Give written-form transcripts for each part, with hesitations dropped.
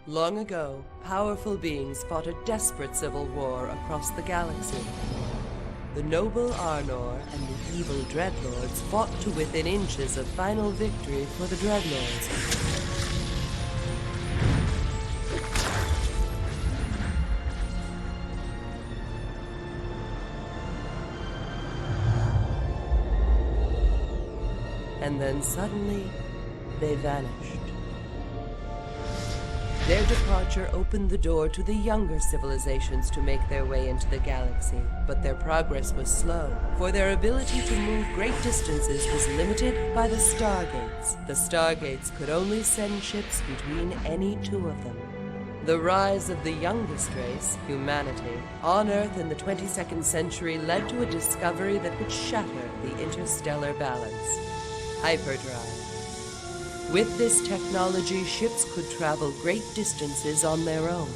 Long ago, powerful beings fought a desperate civil war across the galaxy. The noble Arnor and the evil Dreadlords fought to within inches of final victory for the Dreadlords. And then suddenly, they vanished. Their departure opened the door to the younger civilizations to make their way into the galaxy, but their progress was slow, for their ability to move great distances was limited by the Stargates. The Stargates could only send ships between any two of them. The rise of the youngest race, humanity, on Earth in the 22nd century led to a discovery that would shatter the interstellar balance: hyperdrive. With this technology, ships could travel great distances on their own.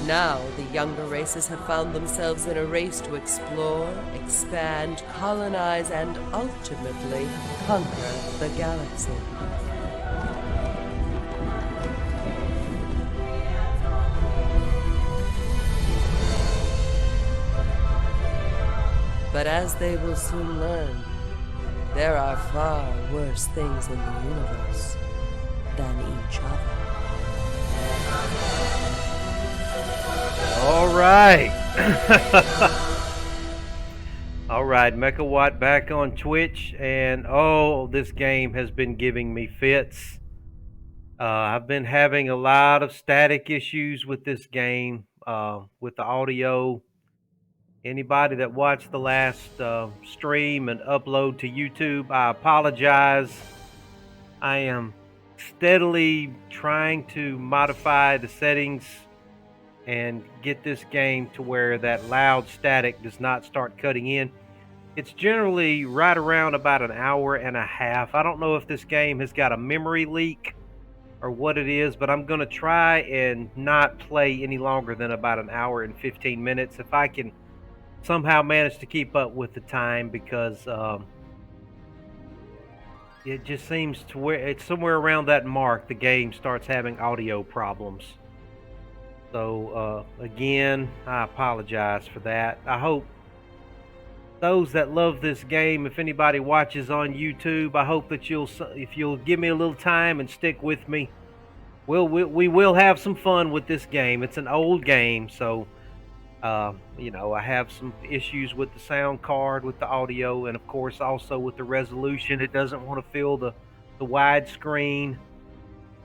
Now, the younger races have found themselves in a race to explore, expand, colonize, and ultimately conquer the galaxy. But as they will soon learn, there are far worse things in the universe than each other. All right. All right, Mechawatt back on Twitch, and oh, this game has been giving me fits. I've been having a lot of static issues with this game, with the audio. Anybody that watched the last stream and upload to YouTube, I apologize. I am steadily trying to modify the settings and get this game to where that loud static does not start cutting in. It's generally right around about an hour and a half. I don't know if this game has got a memory leak or what it is, but I'm going to try and not play any longer than about an hour and 15 minutes if I can somehow manage to keep up with the time, because it just seems to where it's somewhere around that mark the game starts having audio problems. So again, I apologize for that. I hope those that love this game, if anybody watches on YouTube, I hope that if you'll give me a little time and stick with me, we will have some fun with this game. It's an old game, so I have some issues with the sound card, with the audio, and of course also with the resolution. It doesn't want to fill the widescreen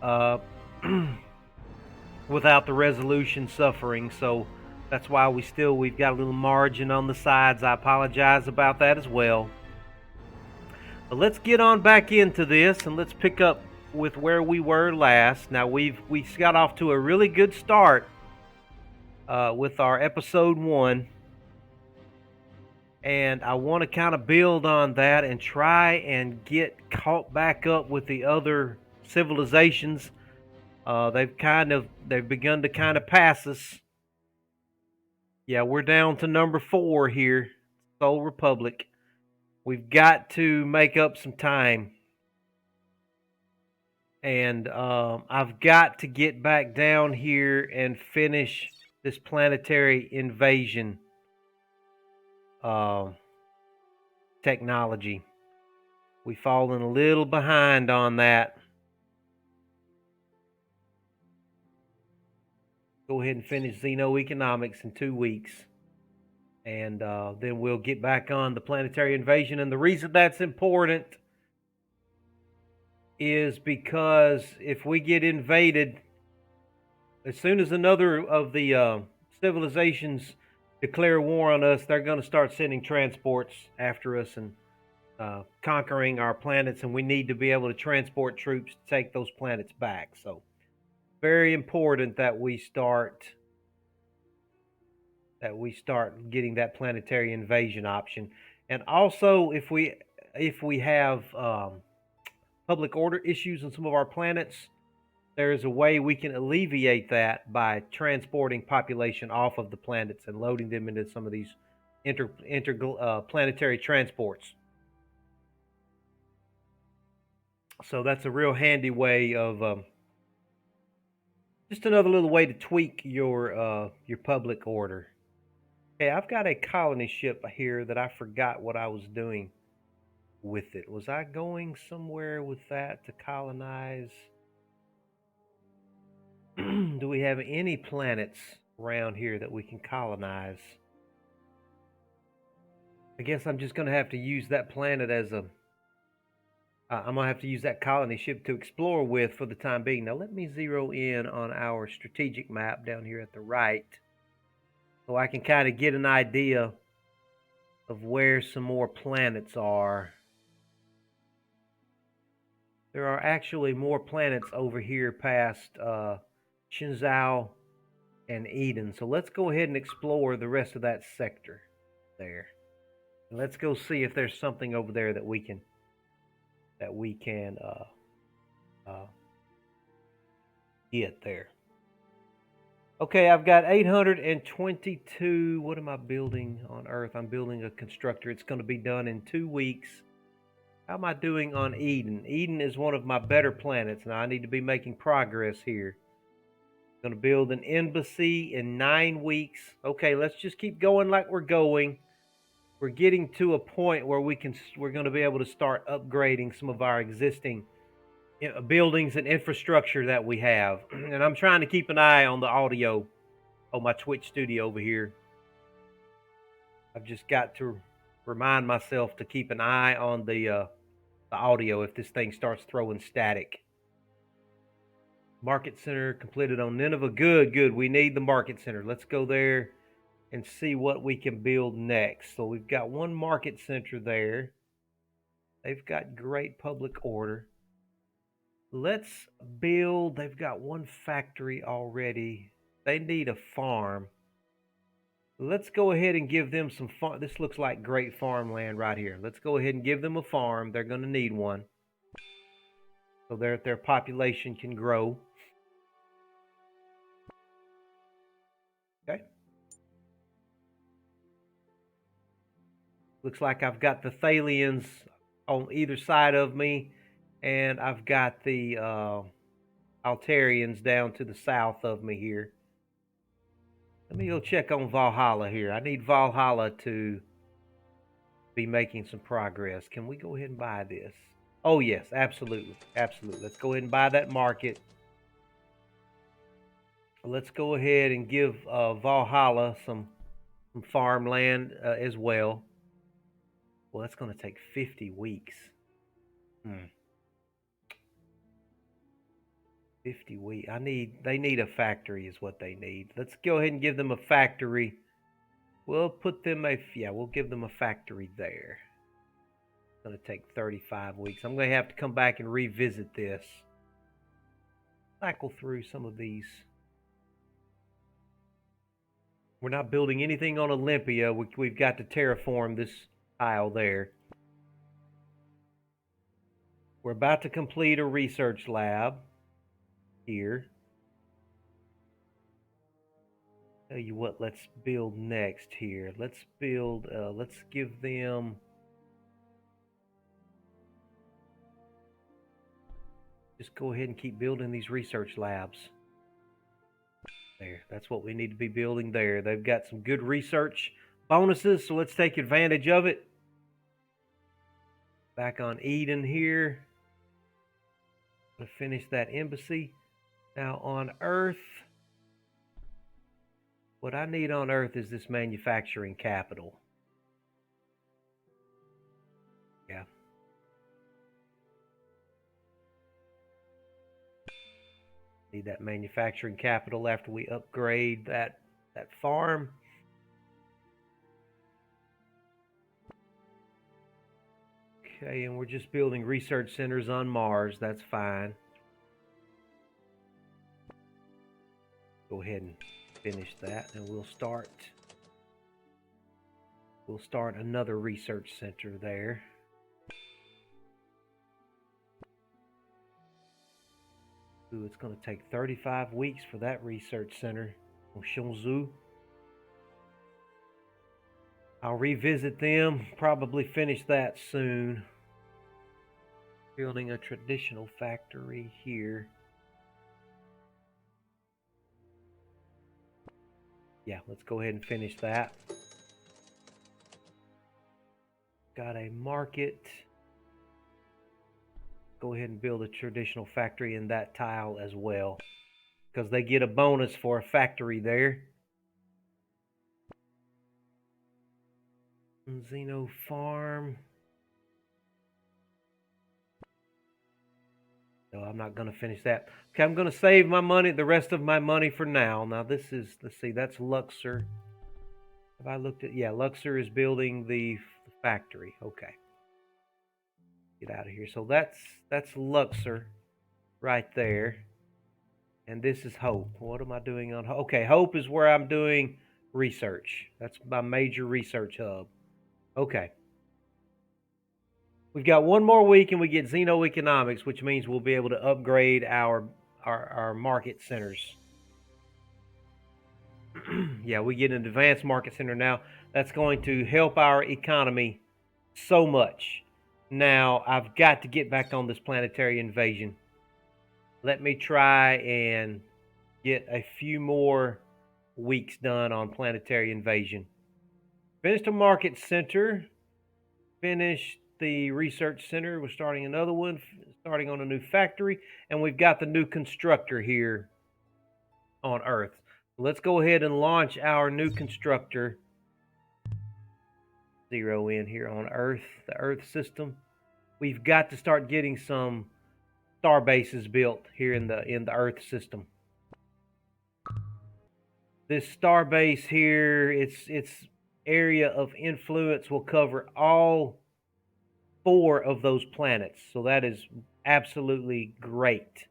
uh, without the resolution suffering. So that's why we've got a little margin on the sides. I apologize about that as well. But let's get on back into this, and let's pick up with where we were last. Now we got off to a really good start with our episode 1, and I want to kind of build on that and try and get caught back up with the other civilizations. They've begun to kind of pass us. Yeah, we're down to number 4 here, Soul Republic. We've got to make up some time, and I've got to get back down here and finish this planetary invasion technology. We've fallen a little behind on that. Go ahead and finish Xenoeconomics in 2 weeks, and then we'll get back on the planetary invasion. And the reason that's important is because if we get invaded, as soon as another of the civilizations declare war on us, they're going to start sending transports after us and conquering our planets, and we need to be able to transport troops to take those planets back. So very important that we start getting that planetary invasion option. And also, if we have public order issues on some of our planets, there is a way we can alleviate that by transporting population off of the planets and loading them into some of these interplanetary transports. So that's a real handy way of Just another little way to tweak your public order. Okay, I've got a colony ship here that I forgot what I was doing with it. Was I going somewhere with that to colonize? Do we have any planets around here that we can colonize? I guess I'm just going to have to use that planet as a I'm going to have to use that colony ship to explore with for the time being. Now let me zero in on our strategic map down here at the right so I can kind of get an idea of where some more planets are. There are actually more planets over here past Shenzhou and Eden. So let's go ahead and explore the rest of that sector there. And let's go see if there's something over there that we can get there. Okay, I've got 822. What am I building on Earth? I'm building a constructor. It's going to be done in 2 weeks. How am I doing on Eden? Eden is one of my better planets. Now I need to be making progress here. I'm going to build an embassy in 9 weeks. Okay, let's just keep going like we're going. We're getting to a point where we're going to be able to start upgrading some of our existing buildings and infrastructure that we have. And I'm trying to keep an eye on the audio on my Twitch studio over here. I've just got to remind myself to keep an eye on the audio if this thing starts throwing static. Market center completed on Nineveh. Good. We need the market center. Let's go there and see what we can build next. So we've got one market center there. They've got great public order. Let's build. They've got one factory already. They need a farm. Let's go ahead and give them some farm. This looks like great farmland right here. Let's go ahead and give them a farm. They're going to need one so their population can grow. Okay. Looks like I've got the Thalians on either side of me, and I've got the Altarians down to the south of me here. Let me go check on Valhalla here. I need Valhalla to be making some progress. Can we go ahead and buy this? Oh, yes, absolutely. Let's go ahead and buy that market. Let's go ahead and give Valhalla some farmland as well. Well, that's going to take 50 weeks. 50 weeks. They need a factory is what they need. Let's go ahead and give them a factory. We'll give them a factory there. It's going to take 35 weeks. I'm going to have to come back and revisit this. Cycle through some of these. We're not building anything on Olympia. We've got to terraform this tile there. We're about to complete a research lab here. Tell you what, let's build next here. Let's give them just go ahead and keep building these research labs. There, that's what we need to be building there. They've got some good research bonuses, so let's take advantage of it. Back on Eden here. To finish that embassy. Now on Earth, what I need on Earth is this manufacturing capital. Yeah. Need that manufacturing capital after we upgrade that farm. Okay, and we're just building research centers on Mars. That's fine. Go ahead and finish that, and we'll start another research center there. Ooh, it's going to take 35 weeks for that research center on Shenzhou. I'll revisit them, probably finish that soon. Building a traditional factory here. Yeah, let's go ahead and finish that. Got a market. Go ahead and build a traditional factory in that tile as well, because they get a bonus for a factory there. Xeno farm. No, I'm not going to finish that. Okay, I'm going to save my money, the rest of my money for now. Now this is, let's see, that's Luxor. Have I looked at, yeah, Luxor is building the factory. Okay. Get out of here. So that's Luxor right there. And this is Hope. What am I doing on Hope? Okay, Hope is where I'm doing research. That's my major research hub. Okay. We've got one more week and we get Xenoeconomics, which means we'll be able to upgrade our market centers. Yeah, we get an advanced market center now. That's going to help our economy so much. Now, I've got to get back on this planetary invasion. Let me try and get a few more weeks done on planetary invasion. Finished a market center. Finished the research center. We're starting another one, starting on a new factory. And we've got the new constructor here on Earth. Let's go ahead and launch our new constructor. Zero in here on Earth, the Earth system. We've got to start getting some star bases built here in the Earth system. This star base here, its area of influence will cover all 4 of those planets. So that is absolutely great.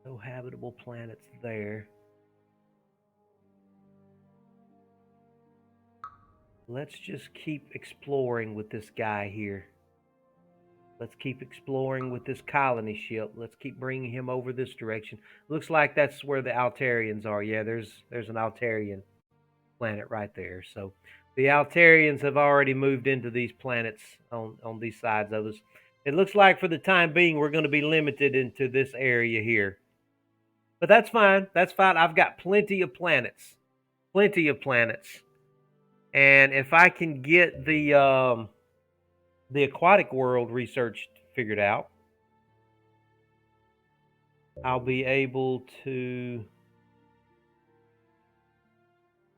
No habitable planets there. Let's just keep exploring with this guy here. Let's keep exploring with this colony ship. Let's keep bringing him over this direction. Looks like that's where the Altarians are. Yeah, there's an Altarian planet right there. So the Altarians have already moved into these planets on these sides of us. It looks like for the time being, we're going to be limited into this area here. But that's fine. That's fine. I've got plenty of planets. Plenty of planets. And if I can get the aquatic world research figured out, I'll be able to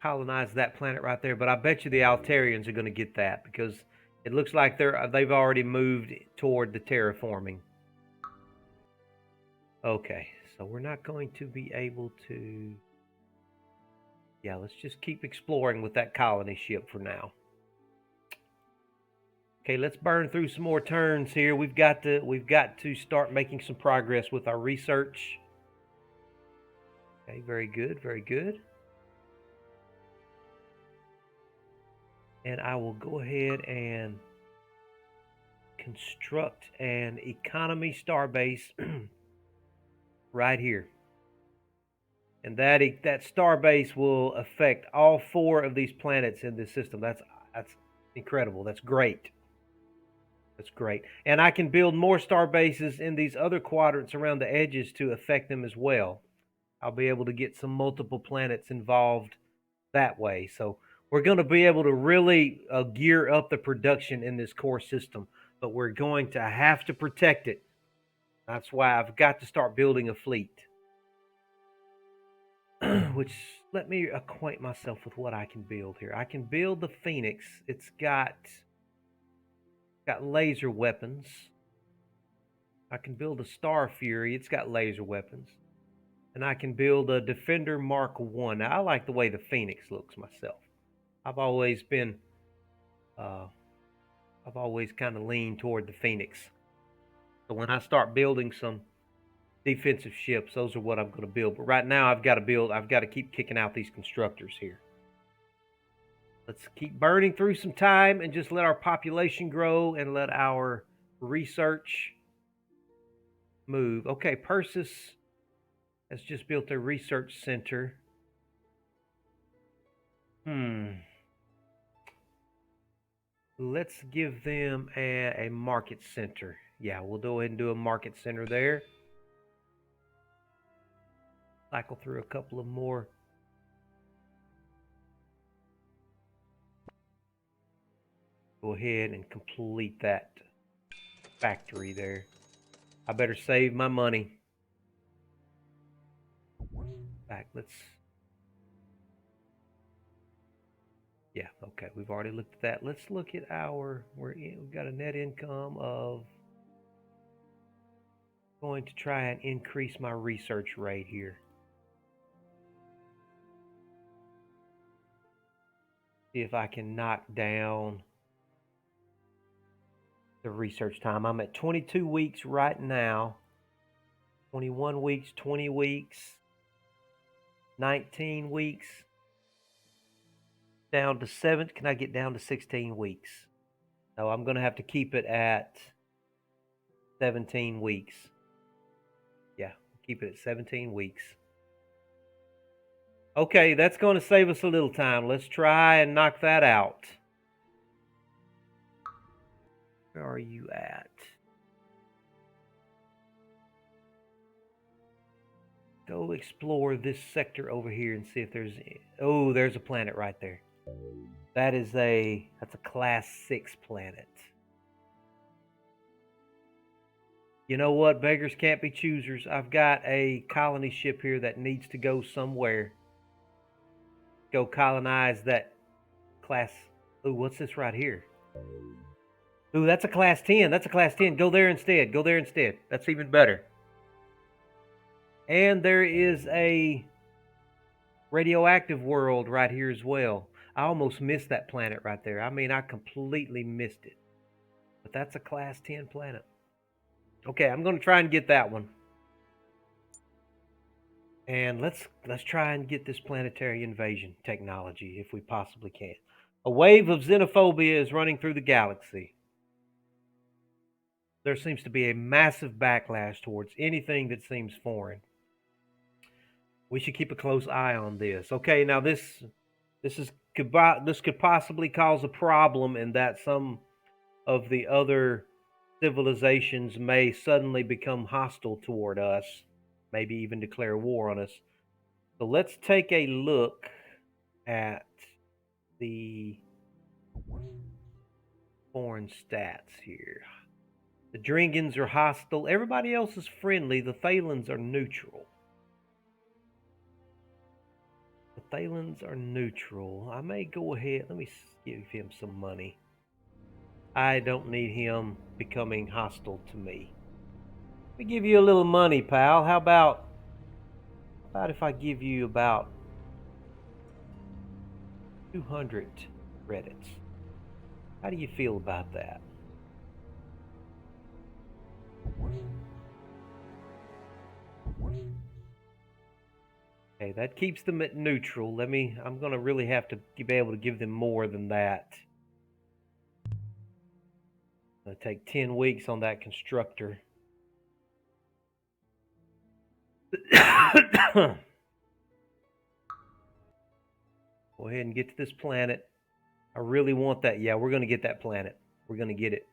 colonize that planet right there. But I bet you the Altarians are going to get that because it looks like they've already moved toward the terraforming. Okay, so we're not going to be able to. Yeah, let's just keep exploring with that colony ship for now. Okay, let's burn through some more turns here. We've got to start making some progress with our research. Okay, very good, very good. And I will go ahead and construct an economy starbase right here. And that starbase will affect all 4 of these planets in this system. That's incredible. That's great. That's great. And I can build more star bases in these other quadrants around the edges to affect them as well. I'll be able to get some multiple planets involved that way. So we're going to be able to really gear up the production in this core system, but we're going to have to protect it. That's why I've got to start building a fleet. Which, let me acquaint myself with what I can build here. I can build the Phoenix. It's got laser weapons. I can build a Star Fury. It's got laser weapons. And I can build a Defender Mark 1. Now, I like the way the Phoenix looks myself. I've always been, I've always kind of leaned toward the Phoenix. So when I start building some defensive ships, those are what I'm going to build. But right now, I've got to keep kicking out these constructors here. Let's keep burning through some time and just let our population grow and let our research move. Okay, Persis has just built a research center. Let's give them a market center. Yeah, we'll go ahead and do a market center there. cycle through a couple of more. Go ahead and complete that factory there. I better save my money. Back, let's... Yeah, okay, we've already looked at that. Let's look at we've got a net income of... Going to try and increase my research rate here. See if I can knock down the research time. I'm at 22 weeks right now. 21 weeks, 20 weeks, 19 weeks. Down to 7. Can I get down to 16 weeks? No, I'm going to have to keep it at 17 weeks. Yeah, keep it at 17 weeks. Okay, that's going to save us a little time. Let's try and knock that out. Where are you at? Go explore this sector over here and see if there's... Oh, there's a planet right there. That's a class 6 planet. You know what? Beggars can't be choosers. I've got a colony ship here that needs to go somewhere. Go colonize that class... Ooh, what's this right here? Ooh, that's a class 10. That's a class 10. Go there instead. Go there instead. That's even better. And there is a radioactive world right here as well. I almost missed that planet right there. I mean, I completely missed it. But that's a class 10 planet. Okay, I'm going to try and get that one. And let's try and get this planetary invasion technology if we possibly can. A wave of xenophobia is running through the galaxy. There seems to be a massive backlash towards anything that seems foreign. We should keep a close eye on this. Okay, now this could possibly cause a problem in that some of the other civilizations may suddenly become hostile toward us, maybe even declare war on us. So let's take a look at the foreign stats here. The Dringans are hostile. Everybody else is friendly. The Thalans are neutral. The Thalans are neutral. I may go ahead. Let me give him some money. I don't need him becoming hostile to me. Let me give you a little money, pal. How about if I give you about 200 credits? How do you feel about that? Okay, that keeps them at neutral. I'm going to really have to be able to give them more than that. I'm going to take 10 weeks on that constructor. Go ahead and get to this planet. I really want that. Yeah, we're going to get that planet. We're going to get it.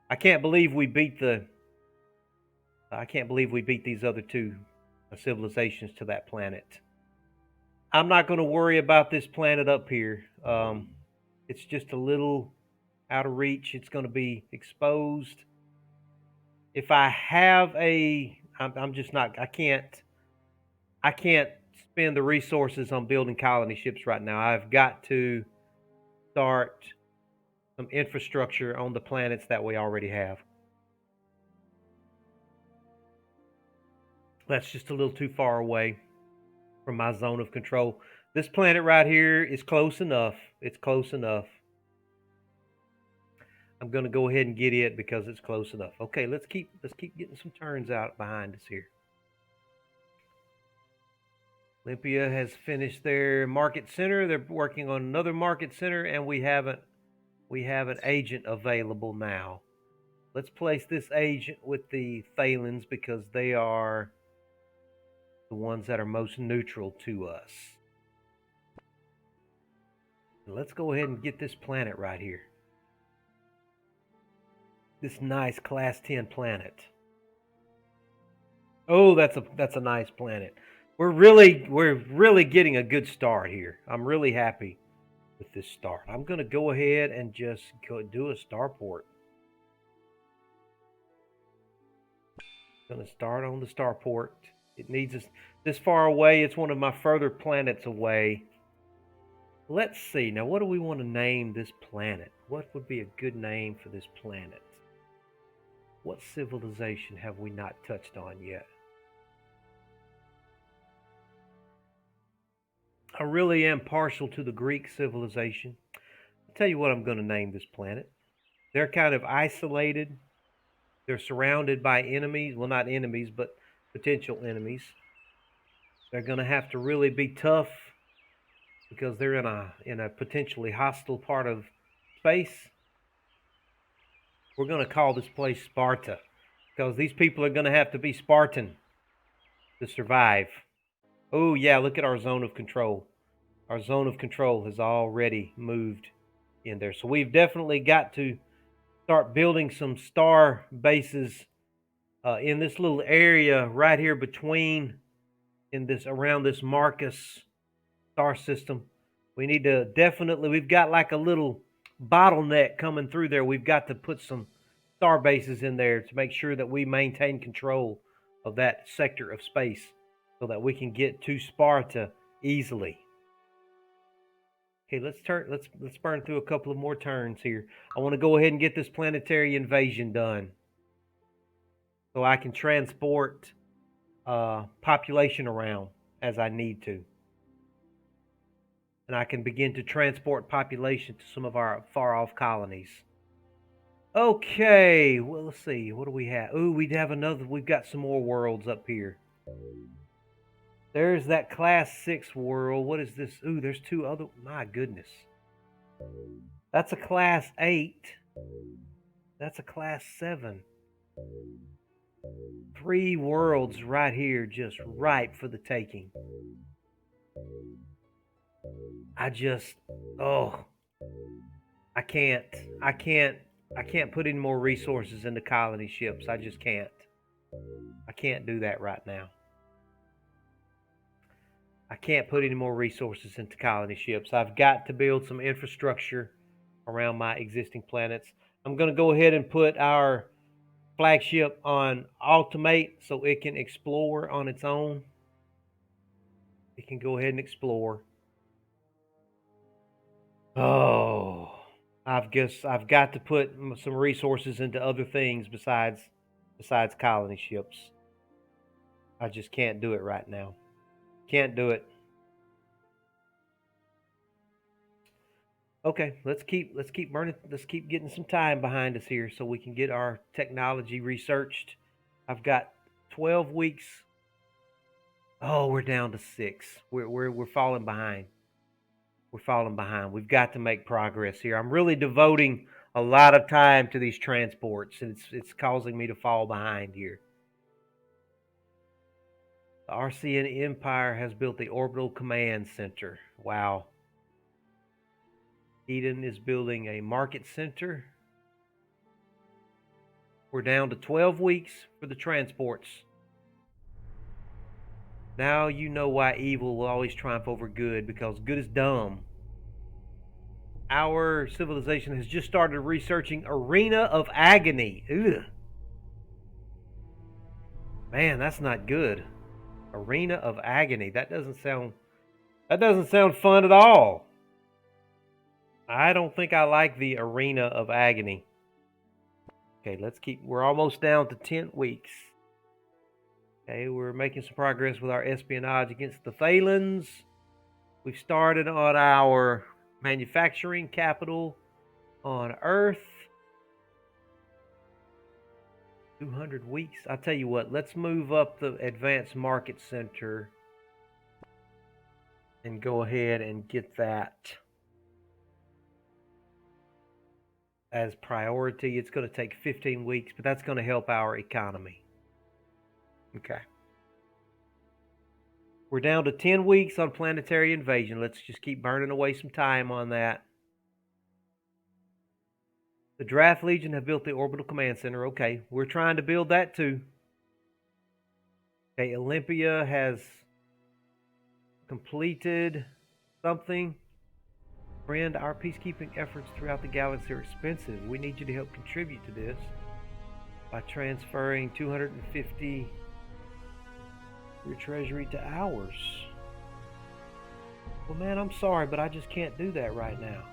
I can't believe we beat these other two civilizations to that planet. I'm not going to worry about this planet up here. It's just a little out of reach. It's going to be exposed. If I have I'm just not, I can't spend the resources on building colony ships right now. I've got to start some infrastructure on the planets that we already have. That's just a little too far away from my zone of control. This planet right here is close enough. It's close enough. I'm going to go ahead and get it because it's close enough. Okay, let's keep getting some turns out behind us here. Olympia has finished their market center. They're working on another market center, and we have an agent available now. Let's place this agent with the Thalans because they are the ones that are most neutral to us. Let's go ahead and get this planet right here. This nice class 10 planet. Oh, that's a nice planet. we're really getting a good start here. I'm really happy with this start. I'm going to go ahead and just go do a starport. Going to start on the starport. It needs us this far away. It's one of my further planets away. Let's see. Now, what do we want to name this planet? What would be a good name for this planet? What civilization have we not touched on yet? I really am partial to the Greek civilization. I'll tell you what I'm going to name this planet. They're kind of isolated. They're surrounded by enemies. Well, not enemies, but potential enemies. They're going to have to really be tough because they're in a potentially hostile part of space. We're going to call this place Sparta because these people are going to have to be Spartan to survive. Oh, yeah, look at our zone of control. Our zone of control has already moved in there. So we've definitely got to start building some star bases in this little area right here between around this Marcus star system. We need to definitely, we've got like a little bottleneck coming through there. We've got to put some star bases in there to make sure that we maintain control of that sector of space so that we can get to Sparta easily. Okay, let's burn through a couple of more turns here. I want to go ahead and get this planetary invasion done so I can transport population around as I need to. And I can begin to transport population to some of our far off colonies. Okay, well, let's see. What do we have? Ooh, we've got some more worlds up here. There's that class 6 world. What is this? Ooh, there's two other. My goodness. That's a class 8. That's a class 7. 3 worlds right here just ripe for the taking. I can't put any more resources into colony ships. I just can't. I can't do that right now. I can't put any more resources into colony ships. I've got to build some infrastructure around my existing planets. I'm going to go ahead and put our flagship on automate so it can explore on its own. It can go ahead and explore. Oh, I've got to put some resources into other things besides colony ships. I just can't do it right now. Can't do it. Okay, let's keep burning. Let's keep getting some time behind us here so we can get our technology researched. I've got 12 weeks. Oh, we're down to 6. We're falling behind. We're falling behind. We've got to make progress here. I'm really devoting a lot of time to these transports, and it's causing me to fall behind here. The RCN Empire has built the Orbital Command Center. Wow. Eden is building a market center. We're down to 12 weeks for the transports. Now you know why evil will always triumph over good, because good is dumb. Our civilization has just started researching Arena of Agony. Ugh. Man, that's not good. Arena of Agony. That doesn't sound fun at all. I don't think I like the Arena of Agony. Okay, we're almost down to 10 weeks. Okay, we're making some progress with our espionage against the Thalans. We've started on our manufacturing capital on Earth. 200 weeks. I'll tell you what, let's move up the advanced market center and go ahead and get that as priority. It's going to take 15 weeks, but that's going to help our economy. Okay. We're down to 10 weeks on planetary invasion. Let's just keep burning away some time on that. The Draft Legion have built the Orbital Command Center. Okay, we're trying to build that too. Okay, Olympia has completed something. Friend, our peacekeeping efforts throughout the galaxy are expensive. We need you to help contribute to this by transferring 250 your treasury to ours. Well, man, I'm sorry, but I just can't do that right now.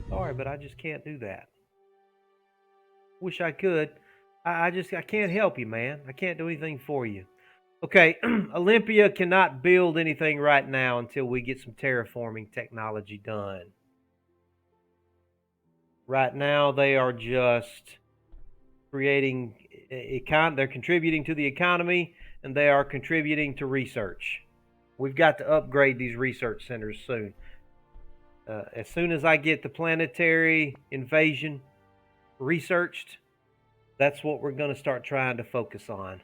Sorry, but I just can't do that. Wish I could. I can't help you, man. I can't do anything for you. Okay, Olympia cannot build anything right now until we get some terraforming technology done. Right now, they are just creating they're contributing to the economy, and they are contributing to research. We've got to upgrade these research centers soon. As soon as I get the planetary invasion researched, that's what we're going to start trying to focus on.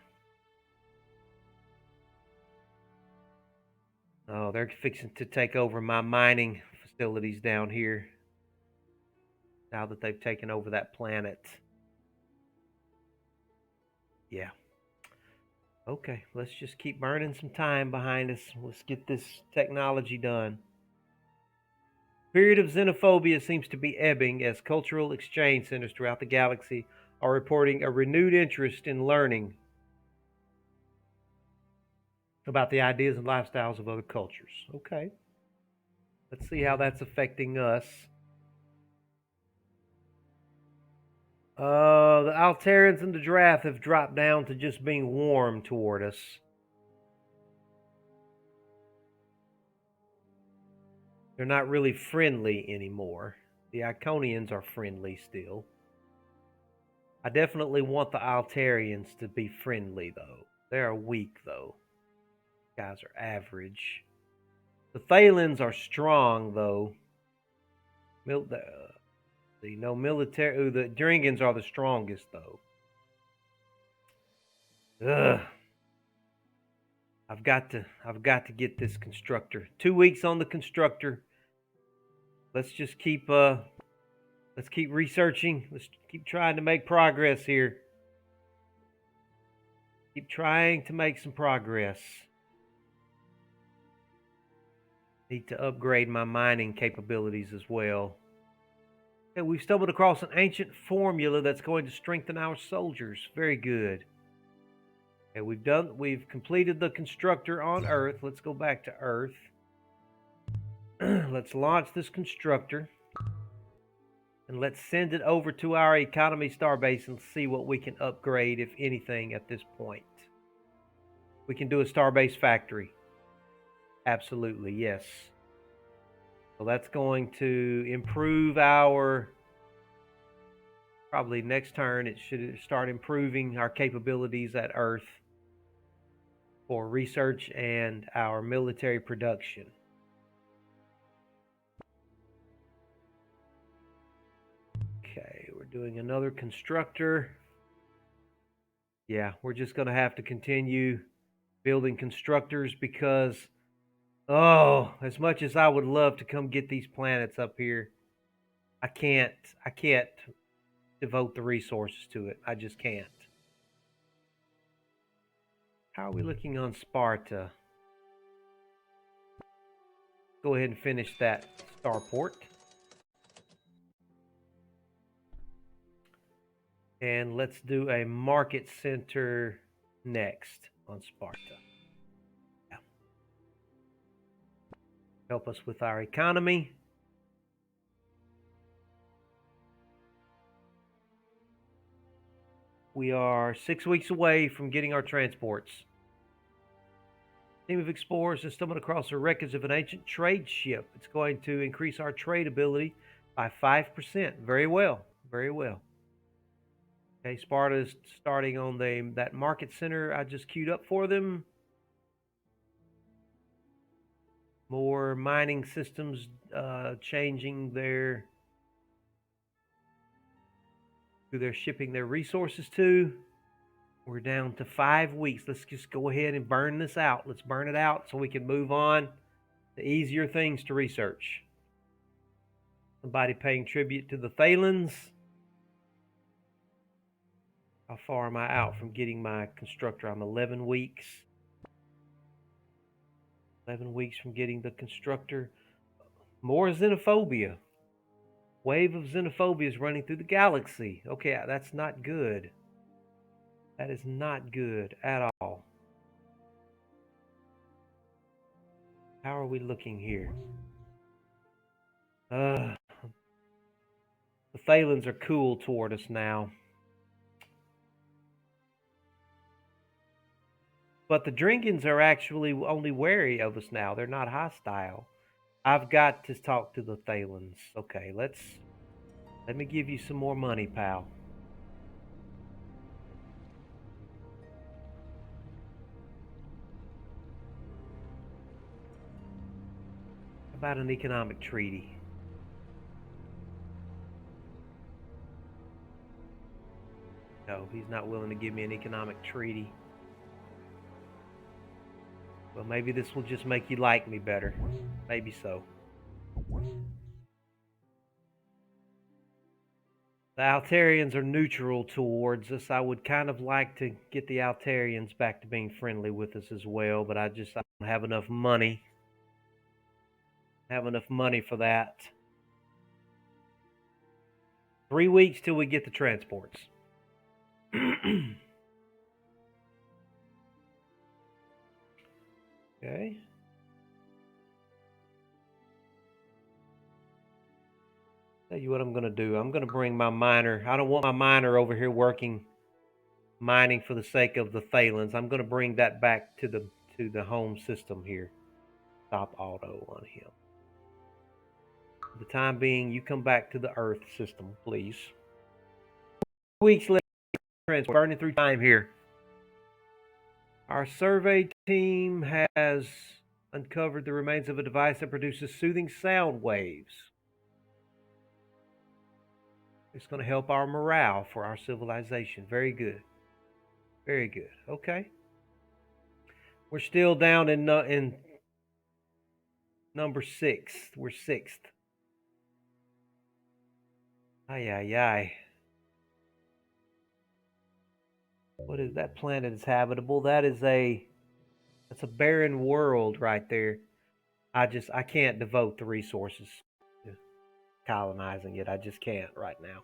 Oh, they're fixing to take over my mining facilities down here now that they've taken over that planet. Yeah. Okay, let's just keep burning some time behind us. Let's get this technology done. Period of xenophobia seems to be ebbing as cultural exchange centers throughout the galaxy are reporting a renewed interest in learning about the ideas and lifestyles of other cultures. Okay. Let's see how that's affecting us. The Alterans and the Drath have dropped down to just being warm toward us. They're not really friendly anymore. The Iconians are friendly still. I definitely want the Altarians to be friendly, though. They are weak, though. Guys are average. The Thalans are strong, though. Military. The Dringans are the strongest, though. Ugh. I've got to get this constructor. 2 weeks on the constructor. Let's just keep researching. Let's keep trying to make progress here. Keep trying to make some progress. Need to upgrade my mining capabilities as well. Okay, we've stumbled across an ancient formula that's going to strengthen our soldiers. Very good. Okay, we've completed the constructor on Earth. Let's go back to Earth. Let's launch this constructor. And let's send it over to our economy starbase and see what we can upgrade, if anything, at this point. We can do a starbase factory. Absolutely, yes. So that's going to improve our... Probably next turn, it should start improving our capabilities at Earth for research and our military production. Okay, we're doing another constructor. Yeah, we're just going to have to continue building constructors because, oh, as much as I would love to come get these planets up here, I can't devote the resources to it. I just can't. How are we looking on Sparta? Go ahead and finish that starport. And let's do a market center next on Sparta. Yeah. Help us with our economy. We are 6 weeks away from getting our transports. Team of explorers has stumbled across the wreckage of an ancient trade ship. It's going to increase our trade ability by 5%. Very well. Very well. Okay, Sparta is starting on that market center I just queued up for them. More mining systems changing who they're shipping their resources to. We're down to 5 weeks. Let's just go ahead and burn this out. Let's burn it out so we can move on to easier things to research. Somebody paying tribute to the Thalans. How far am I out from getting my constructor? I'm 11 weeks. 11 weeks from getting the constructor. More xenophobia. Wave of xenophobia is running through the galaxy. Okay, that's not good. That is not good at all. How are we looking here? The Thalans are cool toward us now. But the Drinkins are actually only wary of us now. They're not hostile. I've got to talk to the Thalans. Okay, let me give you some more money, pal. How about an economic treaty? No, he's not willing to give me an economic treaty. Well, maybe this will just make you like me better. Maybe so. The Altarians are neutral towards us. I would kind of like to get the Altarians back to being friendly with us as well, but I don't have enough money. For that. 3 weeks till we get the transports. Okay. Tell you what I'm going to do. I'm going to bring my miner. I don't want my miner over here mining for the sake of the Thalans. I'm going to bring that back to the home system here. Stop auto on him. For the time being, you come back to the Earth system, please. Weeks later, burning through time here. Our survey team has uncovered the remains of a device that produces soothing sound waves. It's going to help our morale for our civilization. Very good. Very good. Okay. We're still down in number 6. We're 6th. Ay, ay, ay. What is that? Planet is habitable. That's a barren world right there. I can't devote the resources to colonizing it. I just can't right now.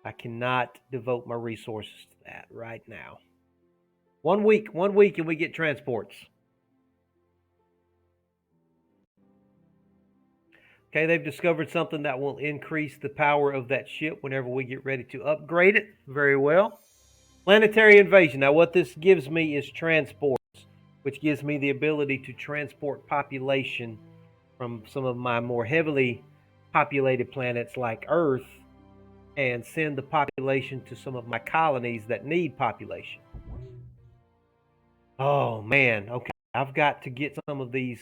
I cannot devote my resources to that right now. 1 week, and we get transports. Okay, they've discovered something that will increase the power of that ship whenever we get ready to upgrade it. Very well. Planetary invasion. Now, what this gives me is transports, which gives me the ability to transport population from some of my more heavily populated planets like Earth and send the population to some of my colonies that need population. Oh, man. Okay, I've got to get some of these.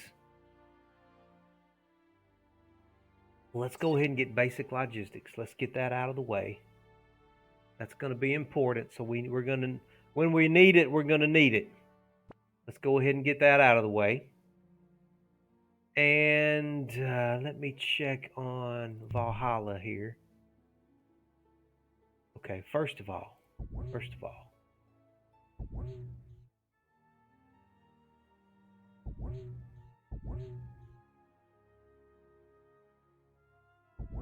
Let's go ahead and get basic logistics. Let's get that out of the way. That's going to be important. So we're going to, when we need it, we're going to need it. Let's go ahead and get that out of the way. And let me check on Valhalla here. Okay, first of all,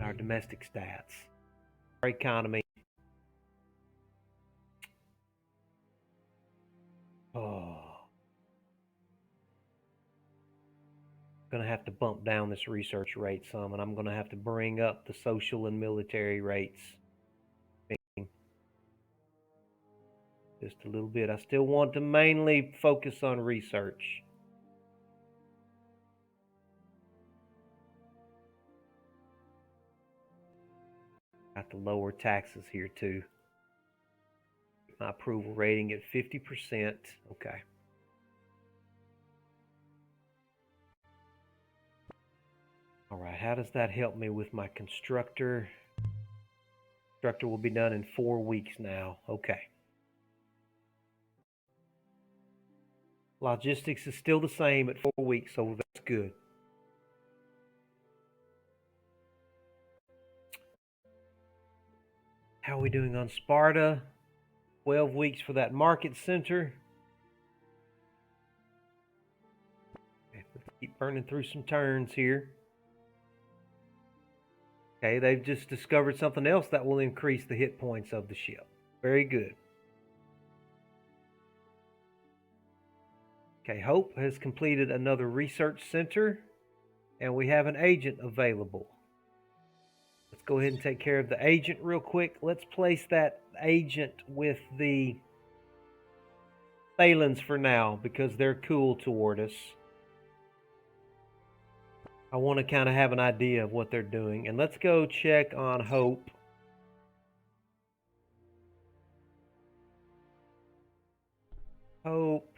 our domestic stats, our economy. Oh, I'm going to have to bump down this research rate some, and I'm going to have to bring up the social and military rates just a little bit. I still want to mainly focus on research. Got the lower taxes here too. My approval rating at 50%. Okay. All right, how does that help me with my constructor? Constructor will be done in 4 weeks now. Okay. Logistics is still the same at 4 weeks, so that's good. How are we doing on Sparta? 12 weeks for that market center. burning through some turns here. Okay, they've just discovered something else that will increase the hit points of the ship. Very good. Okay, Hope has completed another research center, and we have an agent available. Let's go ahead and take care of the agent real quick. Let's place that agent with the Thalans for now because they're cool toward us. I want to kind of have an idea of what they're doing. And let's go check on Hope. Hope.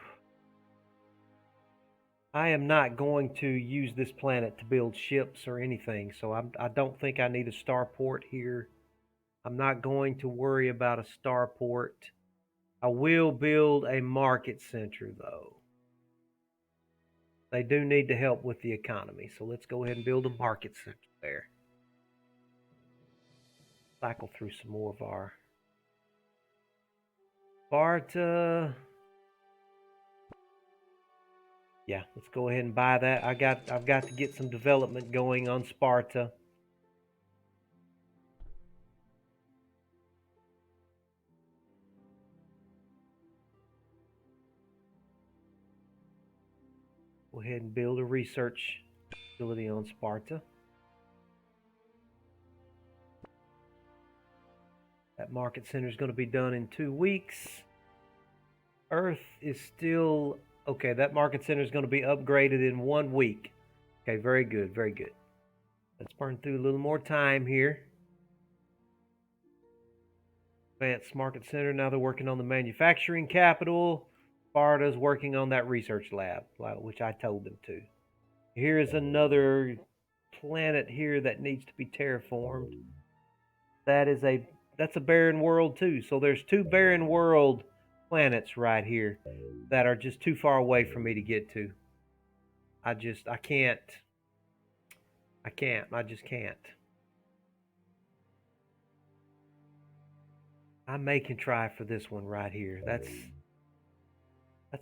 I am not going to use this planet to build ships or anything, so I don't think I need a starport here. I'm not going to worry about a starport. I will build a market center, though. They do need to help with the economy, so let's go ahead and build a market center there. Cycle through some more of our Sparta. Yeah, let's go ahead and buy that. I've got to get some development going on Sparta. Go ahead and build a research facility on Sparta. That market center is going to be done in 2 weeks. Earth is still okay. That market center is going to be upgraded in 1 week. Okay, very good, very good. Let's burn through a little more time here. Advanced market center. Now they're working on the manufacturing capital. Sparta's working on that research lab, which I told them to. Here is another planet here that needs to be terraformed. That's a barren world too. So there's 2 barren world planets right here that are just too far away for me to get to. I just can't. I may contrive for this one right here. That's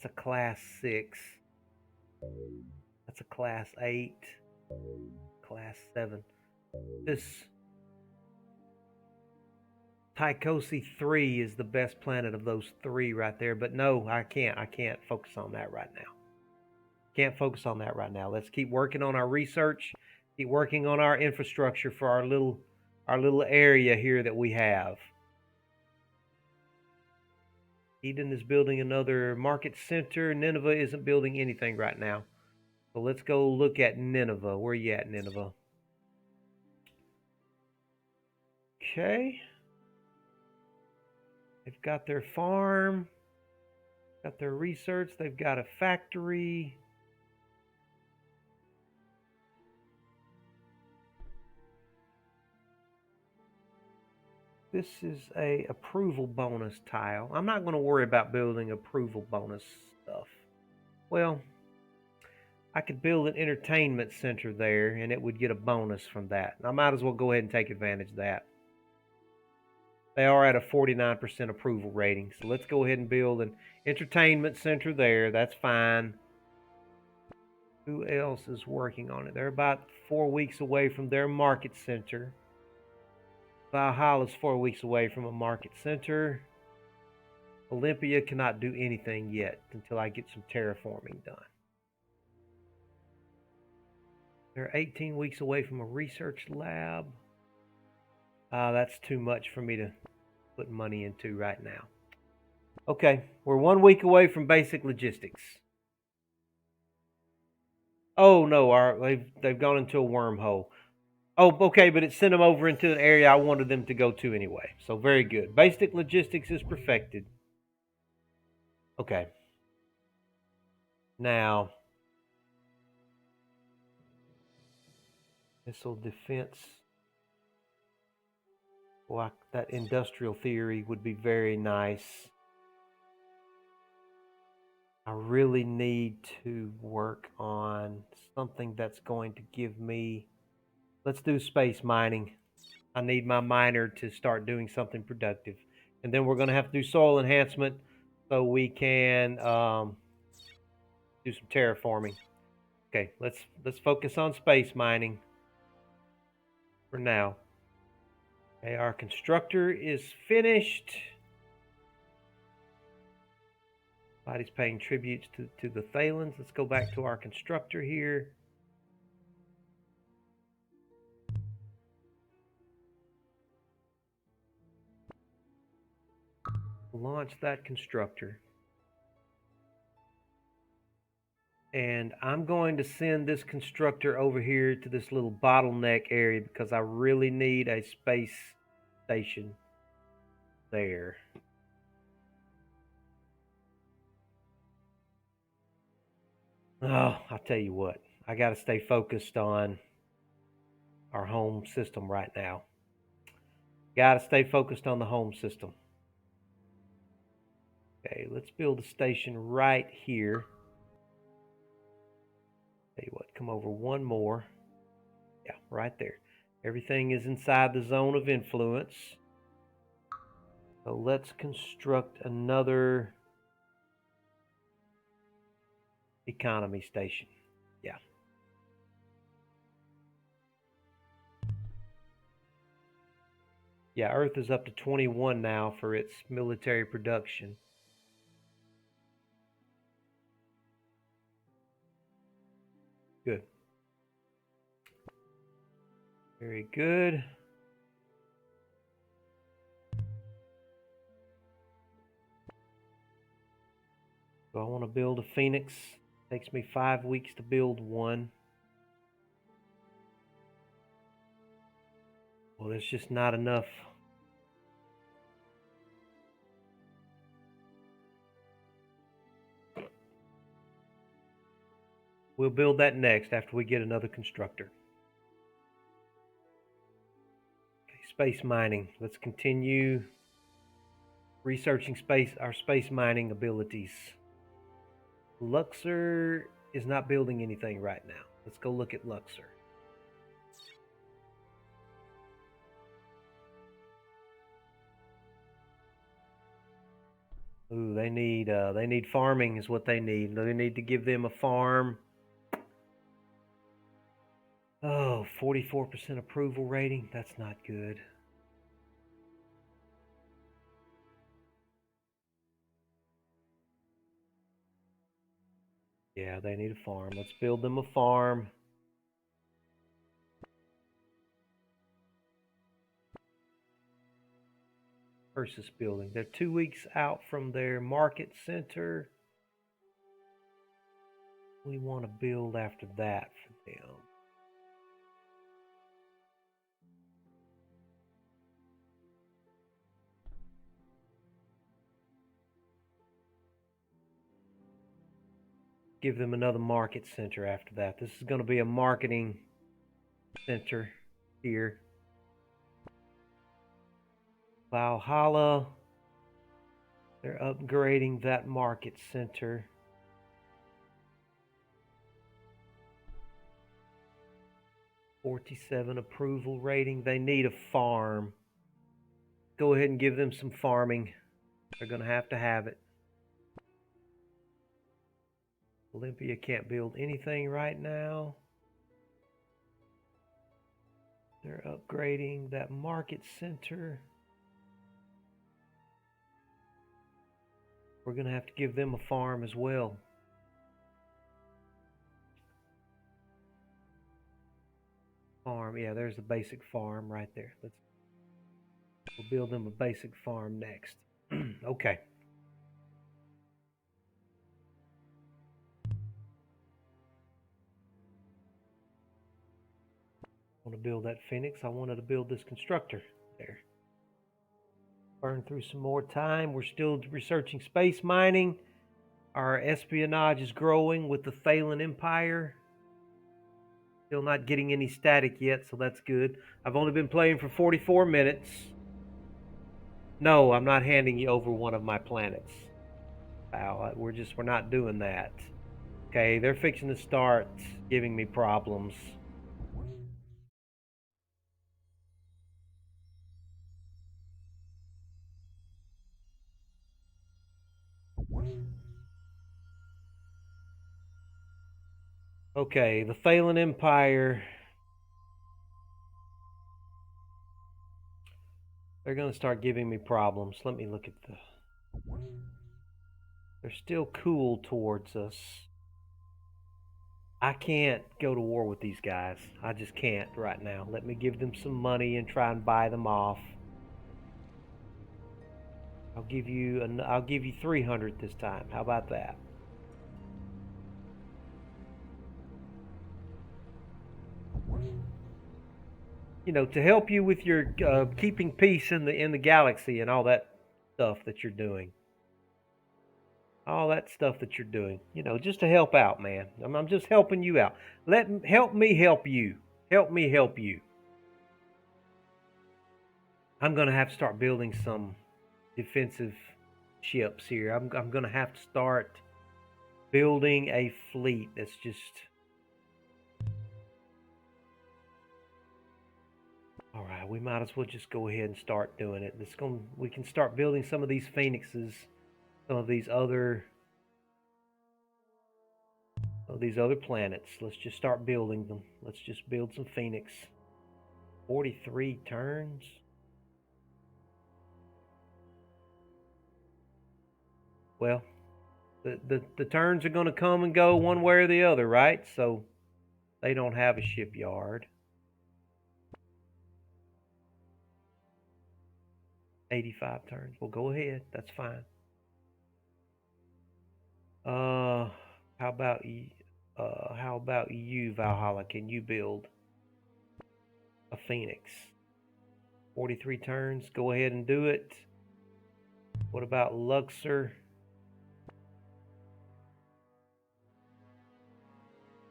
a class 6. That's a class 8. Class 7. This Tychosi 3 is the best planet of those 3 right there. But no, I can't focus on that right now. Can't focus on that right now. Let's keep working on our research. Keep working on our infrastructure for our little area here that we have. Eden is building another market center. Nineveh isn't building anything right now. So let's go look at Nineveh. Where are you at, Nineveh? Okay. They've got their farm. Got their research. They've got a factory. This is a approval bonus tile. I'm not going to worry about building approval bonus stuff. Well, I could build an entertainment center there and it would get a bonus from that. I might as well go ahead and take advantage of that. They are at a 49% approval rating. So let's go ahead and build an entertainment center there. That's fine. Who else is working on it? They're about 4 weeks away from their market center. Valhalla's 4 weeks away from a market center. Olympia cannot do anything yet until I get some terraforming done. They're 18 weeks away from a research lab. That's too much for me to put money into right now. Okay, we're 1 week away from basic logistics. Oh no, they've gone into a wormhole. Oh, okay, but it sent them over into an area I wanted them to go to anyway. So very good. Basic logistics is perfected. Okay. Now, missile defense. Well, that industrial theory would be very nice. I really need to work on something that's going to give me... Let's do space mining. I need my miner to start doing something productive. And then we're going to have to do soil enhancement so we can do some terraforming. Okay, let's focus on space mining for now. Okay, our constructor is finished. Body's paying tributes to the Thalans. Let's go back to our constructor here. Launch that constructor. And I'm going to send this constructor over here to this little bottleneck area because I really need a space station there. Oh, I'll tell you what. I got to stay focused on our home system right now. Got to stay focused on the home system. Okay, let's build a station right here. Tell you what, come over one more. Yeah, right there. Everything is inside the zone of influence. So let's construct another economy station. Yeah. Yeah, Earth is up to 21 now for its military production. Good. Very good. So I want to build a Phoenix. Takes me 5 weeks to build one. Well, there's just not enough. We'll build that next after we get another constructor. Okay, space mining. Let's continue researching our space mining abilities. Luxor is not building anything right now. Let's go look at Luxor. Ooh, they need farming is what they need. They need to give them a farm. Oh, 44% approval rating. That's not good. Yeah, they need a farm. Let's build them a farm. Versus building. They're 2 weeks out from their market center. We want to build after that for them. Give them another market center after that. This is going to be a marketing center here. Valhalla. They're upgrading that market center. .47 approval rating. They need a farm. Go ahead and give them some farming. They're going to have it. Olympia can't build anything right now. They're upgrading that market center. We're going to have to give them a farm as well. Farm, yeah, there's the basic farm right there. We'll build them a basic farm next. Okay. I want to build that Phoenix. I wanted to build this constructor there. Burn through some more time. We're still researching space mining. Our espionage is growing with the Thalan Empire. Still not getting any static yet, so that's good. I've only been playing for 44 minutes. No, I'm not handing you over one of my planets. Wow, we're not doing that. Okay, they're fixing to start giving me problems. Okay, the Thalen Empire. They're going to start giving me problems. Let me look at the... They're still cool towards us. I can't go to war with these guys. I just can't right now. Let me give them some money and try and buy them off. I'll give you 300 this time. How about that? You know, to help you with your keeping peace in the galaxy and all that stuff that you're doing. All that stuff that you're doing. You know, just to help out, man. I'm just helping you out. Help me help you. Help me help you. I'm gonna have to start building some defensive ships here. I'm gonna have to start building a fleet that's just... All right, we might as well just go ahead and start doing it. We can start building some of these phoenixes, some of these other planets. Let's just start building them. Let's just build some phoenix. 43 turns. Well, the turns are going to come and go one way or the other, right? So they don't have a shipyard. 85 turns. Well, go ahead. That's fine. How about you, Valhalla? Can you build a phoenix? 43 turns. Go ahead and do it. What about Luxor?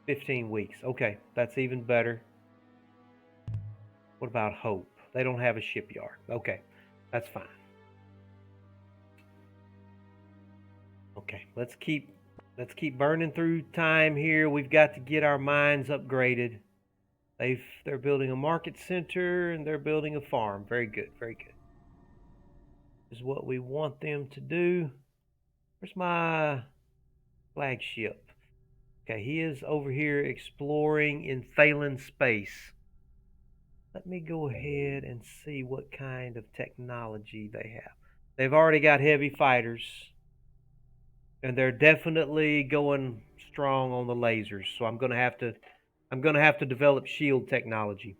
15 weeks. Okay, that's even better. What about Hope? They don't have a shipyard. Okay, that's fine. Okay, let's keep burning through time here. We've got to get our mines upgraded. They're building a market center and they're building a farm. Very good, very good. This is what we want them to do. Where's my flagship? Okay, he is over here exploring in Thalen space. Let me go ahead and see what kind of technology they have. They've already got heavy fighters. And they're definitely going strong on the lasers. So I'm gonna have to develop shield technology.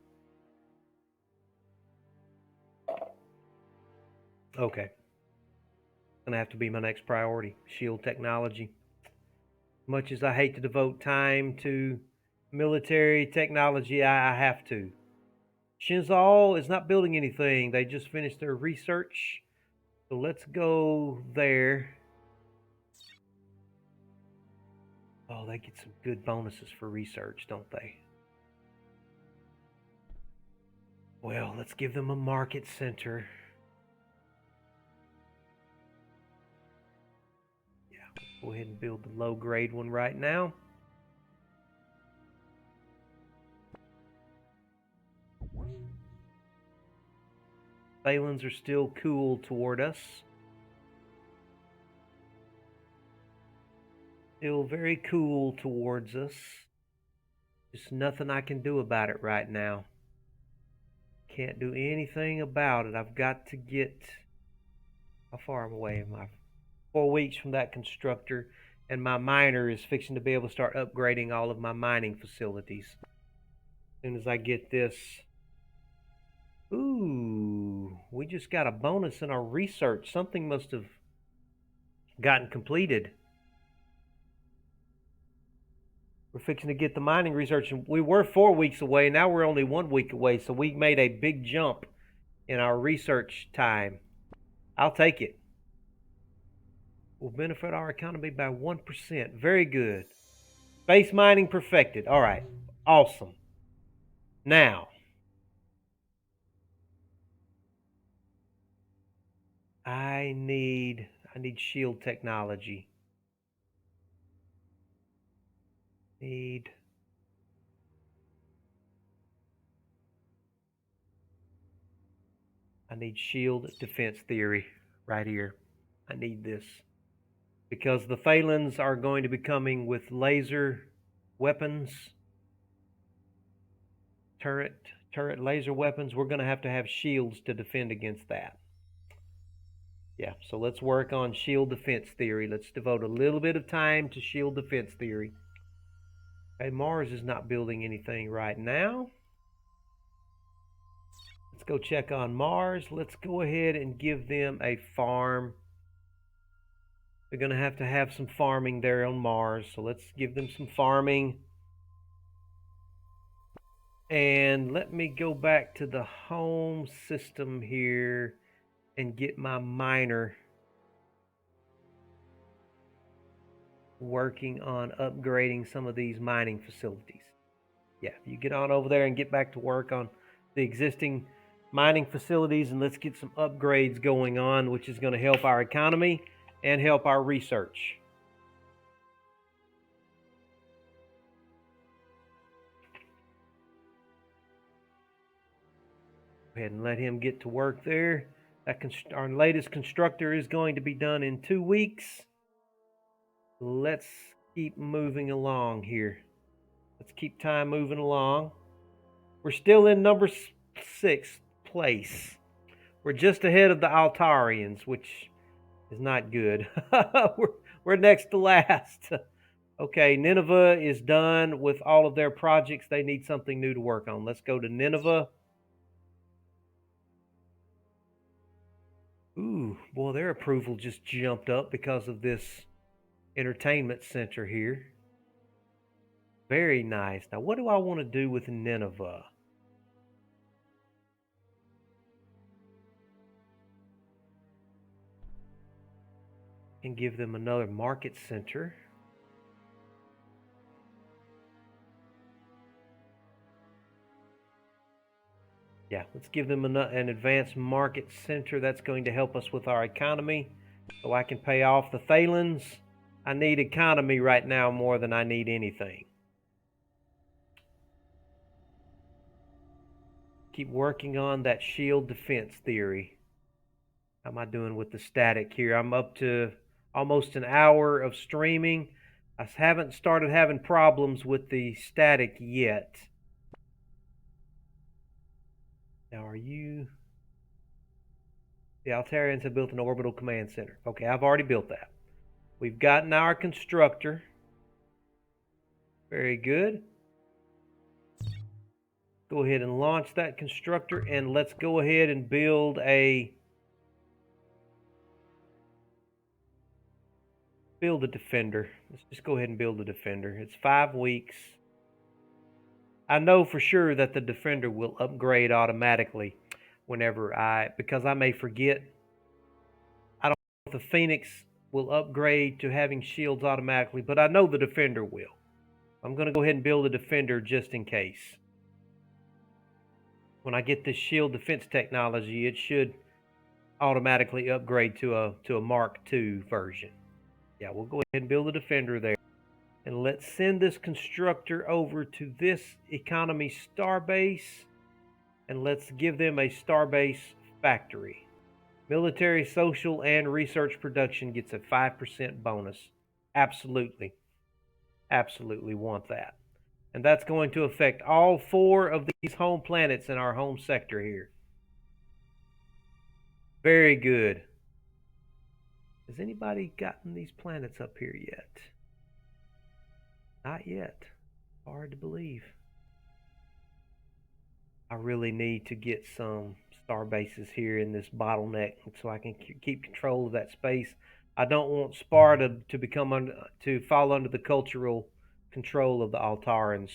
Okay. Gonna have to be my next priority. Shield technology. Much as I hate to devote time to military technology, I have to. Shinzal is not building anything. They just finished their research. So let's go there. Oh, they get some good bonuses for research, don't they? Well, let's give them a market center. Yeah, go ahead and build the low grade one right now. Thalens are still cool toward us. Still very cool towards us. Just nothing I can do about it right now. Can't do anything about it. I've got to get... How far away am I? 4 weeks from that constructor, and my miner is fixing to be able to start upgrading all of my mining facilities. As soon as I get this... Ooh, we just got a bonus in our research. Something must have gotten completed. We're fixing to get the mining research, and we were 4 weeks away. Now we're only 1 week away, so we made a big jump in our research time. I'll take it. Will benefit our economy by 1%. Very good. Space mining perfected. All right. Awesome. Now, I need shield technology. I need shield defense theory right here. I need this. Because the Thalens are going to be coming with laser weapons, turret laser weapons. We're going to have shields to defend against that. Yeah, so let's work on shield defense theory. Let's devote a little bit of time to shield defense theory. Okay, Mars is not building anything right now. Let's go check on Mars. Let's go ahead and give them a farm. They're going to have some farming there on Mars, so let's give them some farming. And let me go back to the home system here and get my miner working on upgrading some of these mining facilities. Yeah, you get on over there and get back to work on the existing mining facilities, and let's get some upgrades going on, which is going to help our economy and help our research. Go ahead and let him get to work there. Our latest constructor is going to be done in 2 weeks. Let's keep moving along here. Let's keep time moving along. We're still in number 6 place. We're just ahead of the Altarians, which is not good. we're next to last. Okay, Nineveh is done with all of their projects. They need something new to work on. Let's go to Nineveh. Ooh, boy, their approval just jumped up because of this entertainment center here. Very nice. Now, what do I want to do with Nineveh? And give them another market center. Yeah, let's give them an advanced market center. That's going to help us with our economy so I can pay off the Thalans. I need economy right now more than I need anything. Keep working on that shield defense theory. How am I doing with the static here? I'm up to almost an hour of streaming. I haven't started having problems with the static yet. Now, are you... The Altarians have built an orbital command center. Okay, I've already built that. We've gotten our constructor. Very good. Go ahead and launch that constructor, and let's go ahead and build a defender. Let's just go ahead and build a defender. It's 5 weeks. I know for sure that the defender will upgrade automatically because I may forget. I don't know if the Phoenix will upgrade to having shields automatically, but I know the defender will. I'm going to go ahead and build a defender just in case. When I get this shield defense technology, it should automatically upgrade to a Mark II version. Yeah, we'll go ahead and build a defender there. And let's send this constructor over to this economy starbase. And let's give them a starbase factory. Military, social, and research production gets a 5% bonus. Absolutely. Absolutely want that. And that's going to affect all 4 of these home planets in our home sector here. Very good. Has anybody gotten these planets up here yet? Not yet. Hard to believe. I really need to get some star bases here in this bottleneck so I can keep control of that space. I don't want Sparta to fall under the cultural control of the Altarans.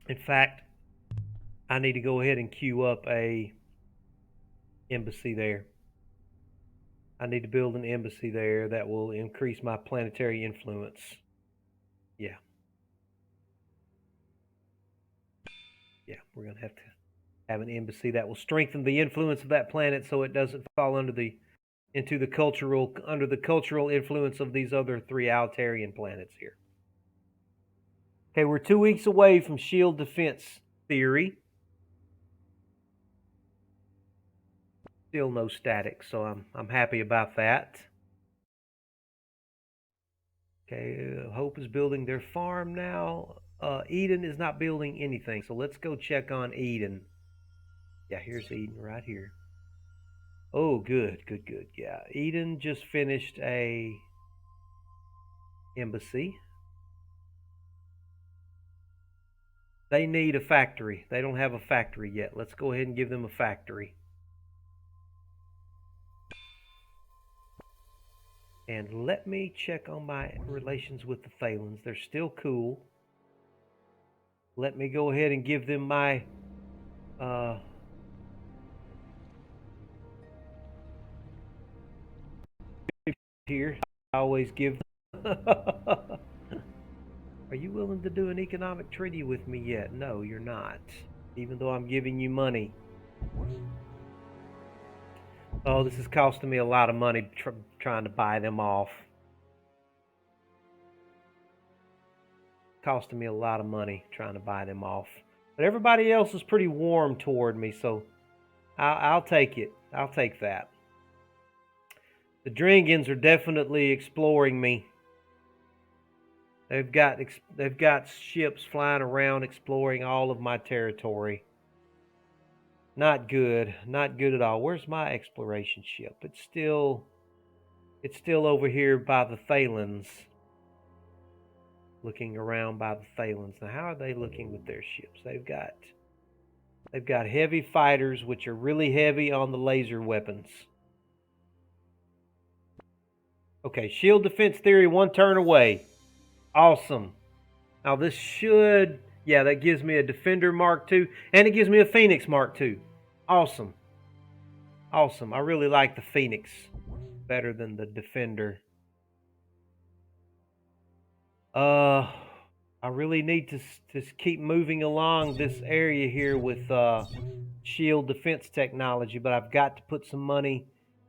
In fact, I need to go ahead and queue up a embassy there. I need to build an embassy there that will increase my planetary influence. Yeah. Yeah, we're going to have an embassy that will strengthen the influence of that planet so it doesn't fall under the cultural influence of these other 3 Altarian planets here. Okay, we're 2 weeks away from shield defense theory. Still no static, so I'm happy about that. Okay, Hope is building their farm now. Eden is not building anything, so let's go check on Eden. Yeah, here's Eden right here. Oh, good, good, good. Yeah, Eden just finished a embassy. They need a factory. They don't have a factory yet. Let's go ahead and give them a factory. And let me check on my relations with the Thalens. They're still cool. Let me go ahead and give them my here. I always give them. Are you willing to do an economic treaty with me yet? No, you're not. Even though I'm giving you money. Oh, this is costing me a lot of money trying to buy them off. Costing me a lot of money trying to buy them off. But everybody else is pretty warm toward me, so I'll take it. I'll take that. The Dringans are definitely exploring me. They've got ships flying around exploring all of my territory. Not good. Not good at all. Where's my exploration ship? It's still over here by the Thalens. Looking around by the Thalens. Now how are they looking with their ships? They've got heavy fighters, which are really heavy on the laser weapons. Okay, shield defense theory, one turn away. Awesome. Now this should, yeah, that gives me a Defender Mark II, and it gives me a Phoenix Mark II. Awesome. Awesome. I really like the Phoenix better than the Defender. I really need to keep moving along this area here with shield defense technology, but I've got to put some money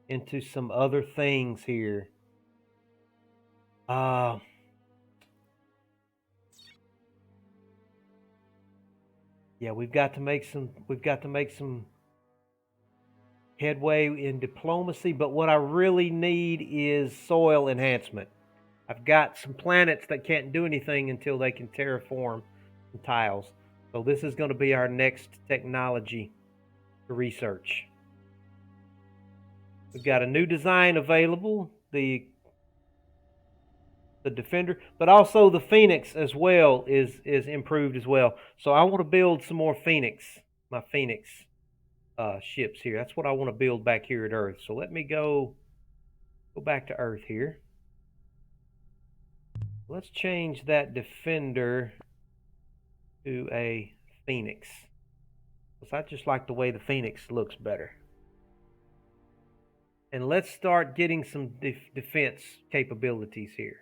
into some other things here. Yeah, we've got to make some headway in diplomacy, but what I really need is soil enhancement. I've got some planets that can't do anything until they can terraform some tiles. So this is going to be our next technology to research. We've got a new design available, the Defender, but also the Phoenix as well is improved as well. So I want to build some more my Phoenix ships here. That's what I want to build back here at Earth. So let me go back to Earth here. Let's change that Defender to a Phoenix. Because I just like the way the Phoenix looks better. And let's start getting some defense capabilities here.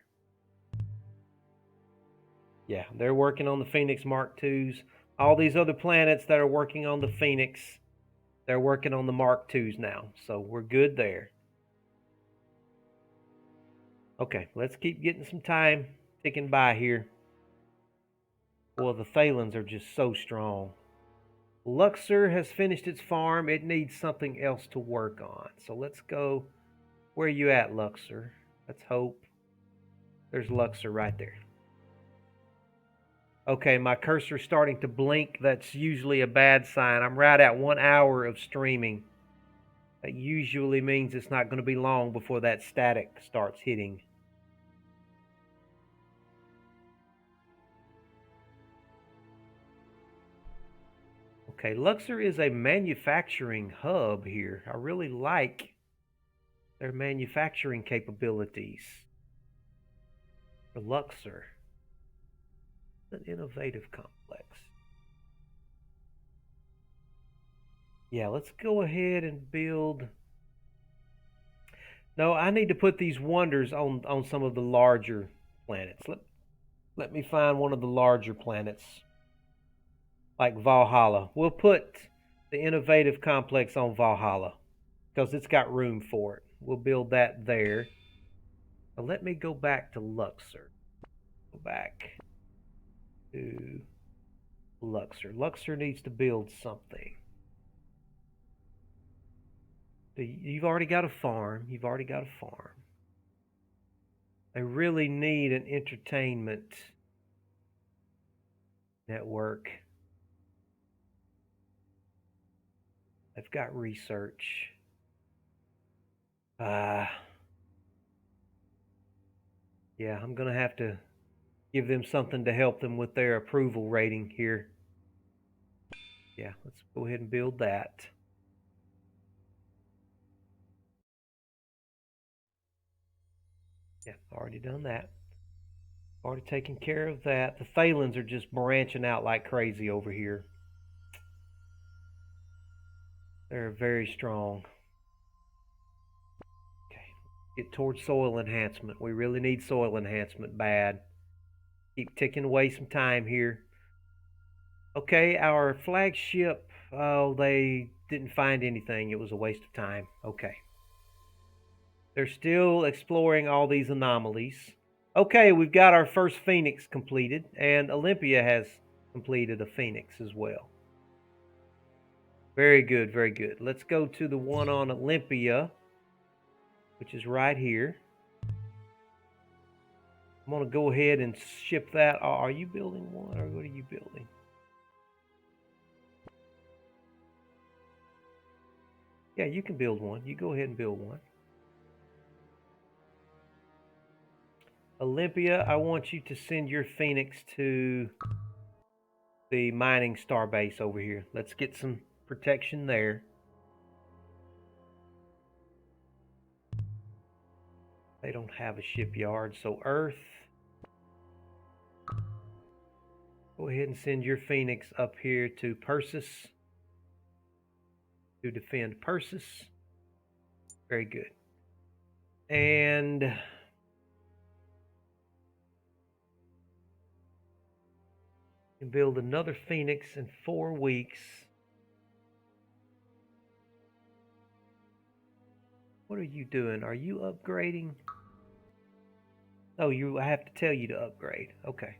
Yeah, they're working on the Phoenix Mark IIs. All these other planets that are working on the Phoenix, they're working on the Mark IIs now. So we're good there. Okay, let's keep getting some time ticking by here. Well, the Thalens are just so strong. Luxor has finished its farm. It needs something else to work on. So let's go. Where are you at, Luxor? Let's hope. There's Luxor right there. Okay, my cursor's starting to blink. That's usually a bad sign. I'm right at 1 hour of streaming. That usually means it's not going to be long before that static starts hitting. Okay, Luxor is a manufacturing hub here. I really like their manufacturing capabilities. For Luxor. An innovative complex. Yeah, let's go ahead and build. No, I need to put these wonders on some of the larger planets. Let me find one of the larger planets. Like Valhalla. We'll put the innovative complex on Valhalla because it's got room for it. We'll build that there. But let me go back to Luxor. Go back to Luxor. Luxor needs to build something. You've already got a farm. You've already got a farm. They really need an entertainment network. They've got research. Yeah, I'm going to have to give them something to help them with their approval rating here. Yeah, let's go ahead and build that. Yeah, already done that. Already taken care of that. The Thalens are just branching out like crazy over here. They're very strong. Okay, get towards soil enhancement. We really need soil enhancement bad. Keep ticking away some time here. Okay, our flagship, oh, they didn't find anything. It was a waste of time. Okay. They're still exploring all these anomalies. Okay, we've got our first Phoenix completed, and Olympia has completed a Phoenix as well. Very good, very good. Let's go to the one on Olympia, which is right here. I'm going to go ahead and ship that. Are you building one, or what are you building? Yeah, you can build one. You go ahead and build one. Olympia, I want you to send your Phoenix to the mining star base over here. Let's get some protection there. They don't have a shipyard, so Earth, go ahead and send your Phoenix up here to Persis to defend Persis. Very good. And you build another Phoenix in 4 weeks. What are you doing? Are you upgrading? Oh, I have to tell you to upgrade. Okay.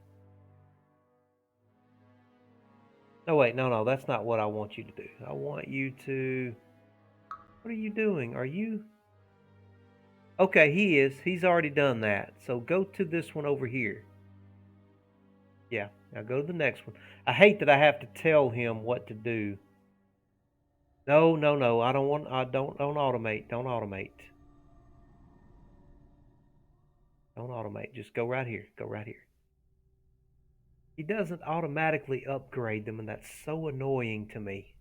No, wait, no, that's not what I want you to do. I want you to... What are you doing? Are you... Okay, he is. He's already done that. So go to this one over here. Yeah, now go to the next one. I hate that I have to tell him what to do. No, I don't want... don't automate. Don't automate. Don't automate. Just go right here. Go right here. He doesn't automatically upgrade them, and that's so annoying to me.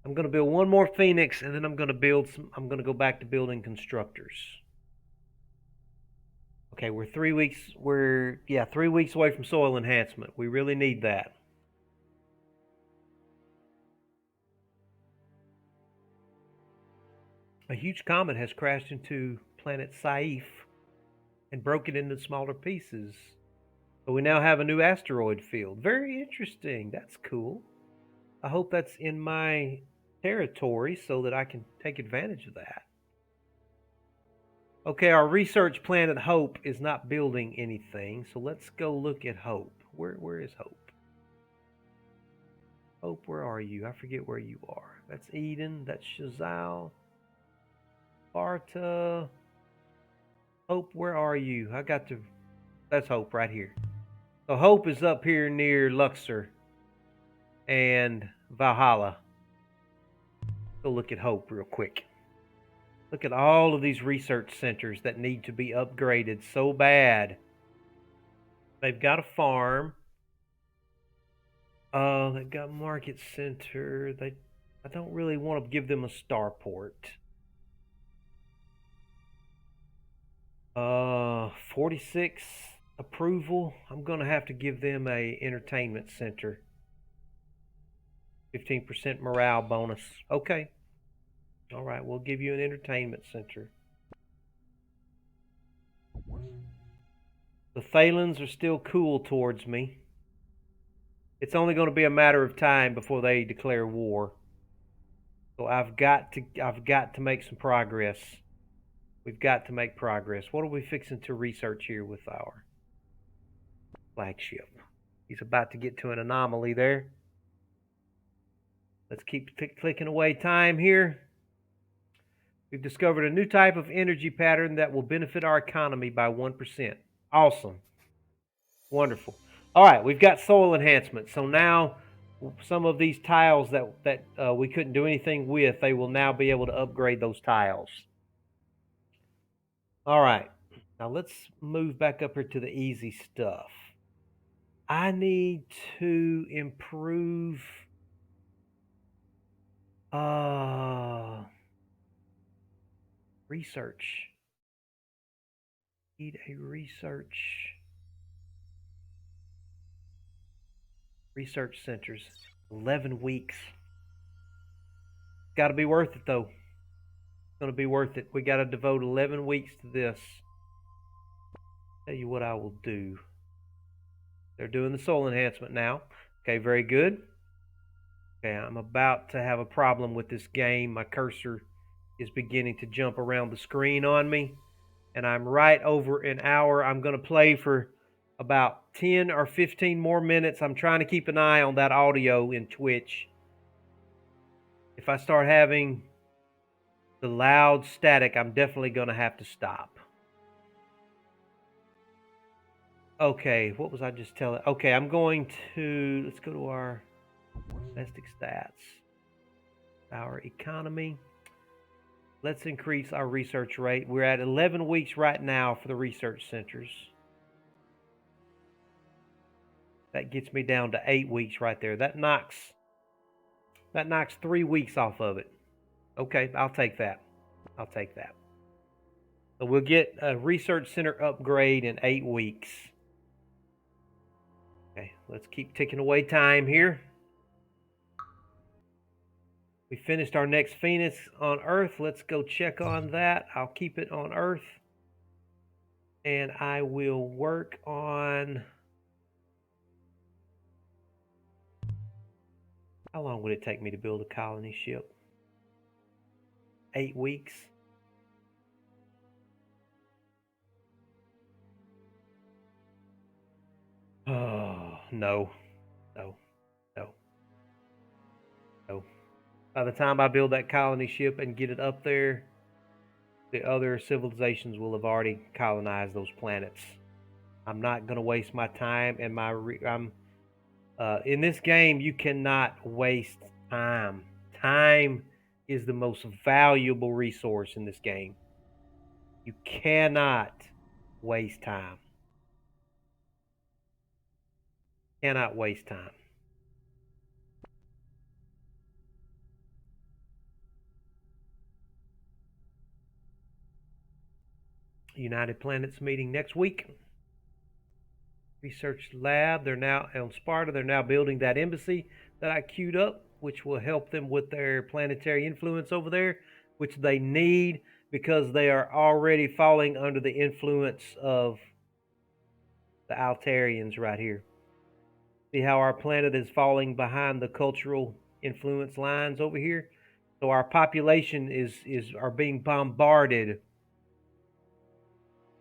I'm going to build one more Phoenix, and then I'm going to go back to building constructors. Okay, we're 3 weeks, 3 weeks away from soil enhancement. We really need that. A huge comet has crashed into planet Saif and broken into smaller pieces. So we now have a new asteroid field. Very interesting. That's cool. I hope that's in my territory so that I can take advantage of that. Okay, our research planet Hope is not building anything, so let's go look at Hope. Where is Hope? Hope, where are you? I forget where you are. That's Eden. That's Shazal. Sparta. Hope, where are you? That's Hope right here. So Hope is up here near Luxor and Valhalla. Go look at Hope real quick. Look at all of these research centers that need to be upgraded so bad. They've got a farm. They've got market center. I don't really want to give them a starport. 46 approval. I'm going to have to give them a entertainment center. 15% morale bonus. Okay. All right, we'll give you an entertainment center. The Thalens are still cool towards me. It's only going to be a matter of time before they declare war. So I've got to make some progress. We've got to make progress. What are we fixing to research here with our flagship? He's about to get to an anomaly there. Let's keep clicking away time here. We've discovered a new type of energy pattern that will benefit our economy by 1%. Awesome. Wonderful. All right, we've got soil enhancement. So now some of these tiles that we couldn't do anything with, they will now be able to upgrade those tiles. All right. Now let's move back up here to the easy stuff. I need to improve research. Need a research centers. 11 weeks. Got to be worth it though. It's going to be worth it. We got to devote 11 weeks to this. Tell you what I will do. They're doing the soil enhancement now. Okay, very good. Okay, I'm about to have a problem with this game. My cursor is beginning to jump around the screen on me. And I'm right over an hour. I'm going to play for about 10 or 15 more minutes. I'm trying to keep an eye on that audio in Twitch. If I start having the loud static, I'm definitely going to have to stop. Okay, what was I just telling? Okay, I'm going to, let's go to our domestic stats. Our economy. Let's increase our research rate. We're at 11 weeks right now for the research centers. That gets me down to 8 weeks right there. That knocks 3 weeks off of it. Okay, I'll take that. I'll take that. So we'll get a research center upgrade in 8 weeks. Okay, let's keep ticking away time here. We finished our next Phoenix on Earth. Let's go check on that. I'll keep it on Earth. And I will work on... How long would it take me to build a colony ship? 8 weeks. Oh, no. No. No. No. By the time I build that colony ship and get it up there, the other civilizations will have already colonized those planets. I'm not going to waste my time and my... in this game, you cannot waste time. Time is the most valuable resource in this game. You cannot waste time. Cannot waste time. United Planets meeting next week. Research lab. They're now on Sparta. They're now building that embassy that I queued up, which will help them with their planetary influence over there, which they need because they are already falling under the influence of the Altarians right here. See how our planet is falling behind the cultural influence lines over here? So our population are being bombarded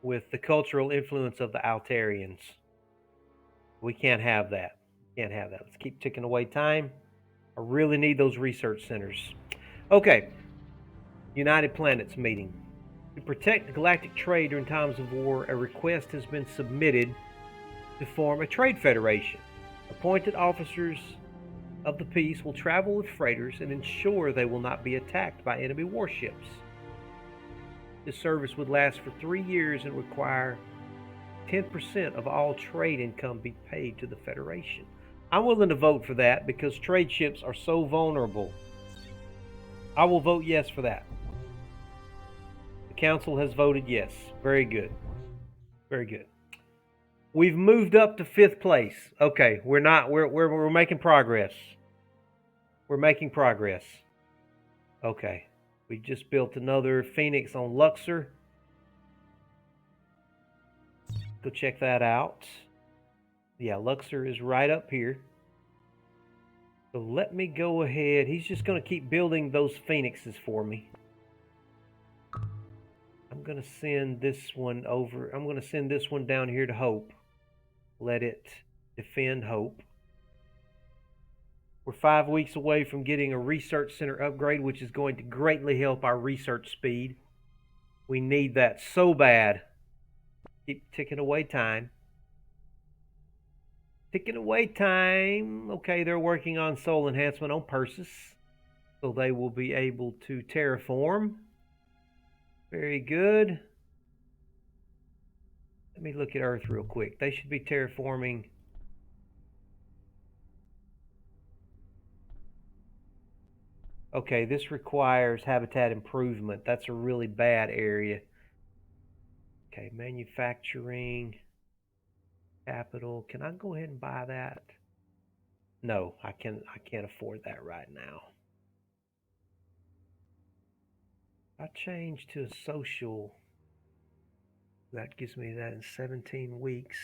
with the cultural influence of the Altarians. We can't have that. Can't have that. Let's keep ticking away time. I really need those research centers. Okay. United Planets meeting. To protect galactic trade during times of war, a request has been submitted to form a trade federation. Appointed officers of the peace will travel with freighters and ensure they will not be attacked by enemy warships. This service would last for 3 years and require 10% of all trade income be paid to the Federation. I'm willing to vote for that because trade ships are so vulnerable. I will vote yes for that. The council has voted yes. Very good. Very good. We've moved up to 5th place. Okay, we're making progress. We're making progress. Okay. We just built another Phoenix on Luxor. Go check that out. Yeah, Luxor is right up here. So let me go ahead. He's just going to keep building those Phoenixes for me. I'm going to send this one over. I'm going to send this one down here to Hope. Let it defend Hope. We're 5 weeks away from getting a research center upgrade, which is going to greatly help our research speed. We need that so bad. Keep ticking away time. Ticking away time. Okay, they're working on soul enhancement on Persis, so they will be able to terraform. Very good. Let me look at Earth real quick. They should be terraforming. Okay, this requires habitat improvement. That's a really bad area. Okay, manufacturing, capital. Can I go ahead and buy that? No, I can't afford that right now. I change to a social. That gives me that in 17 weeks.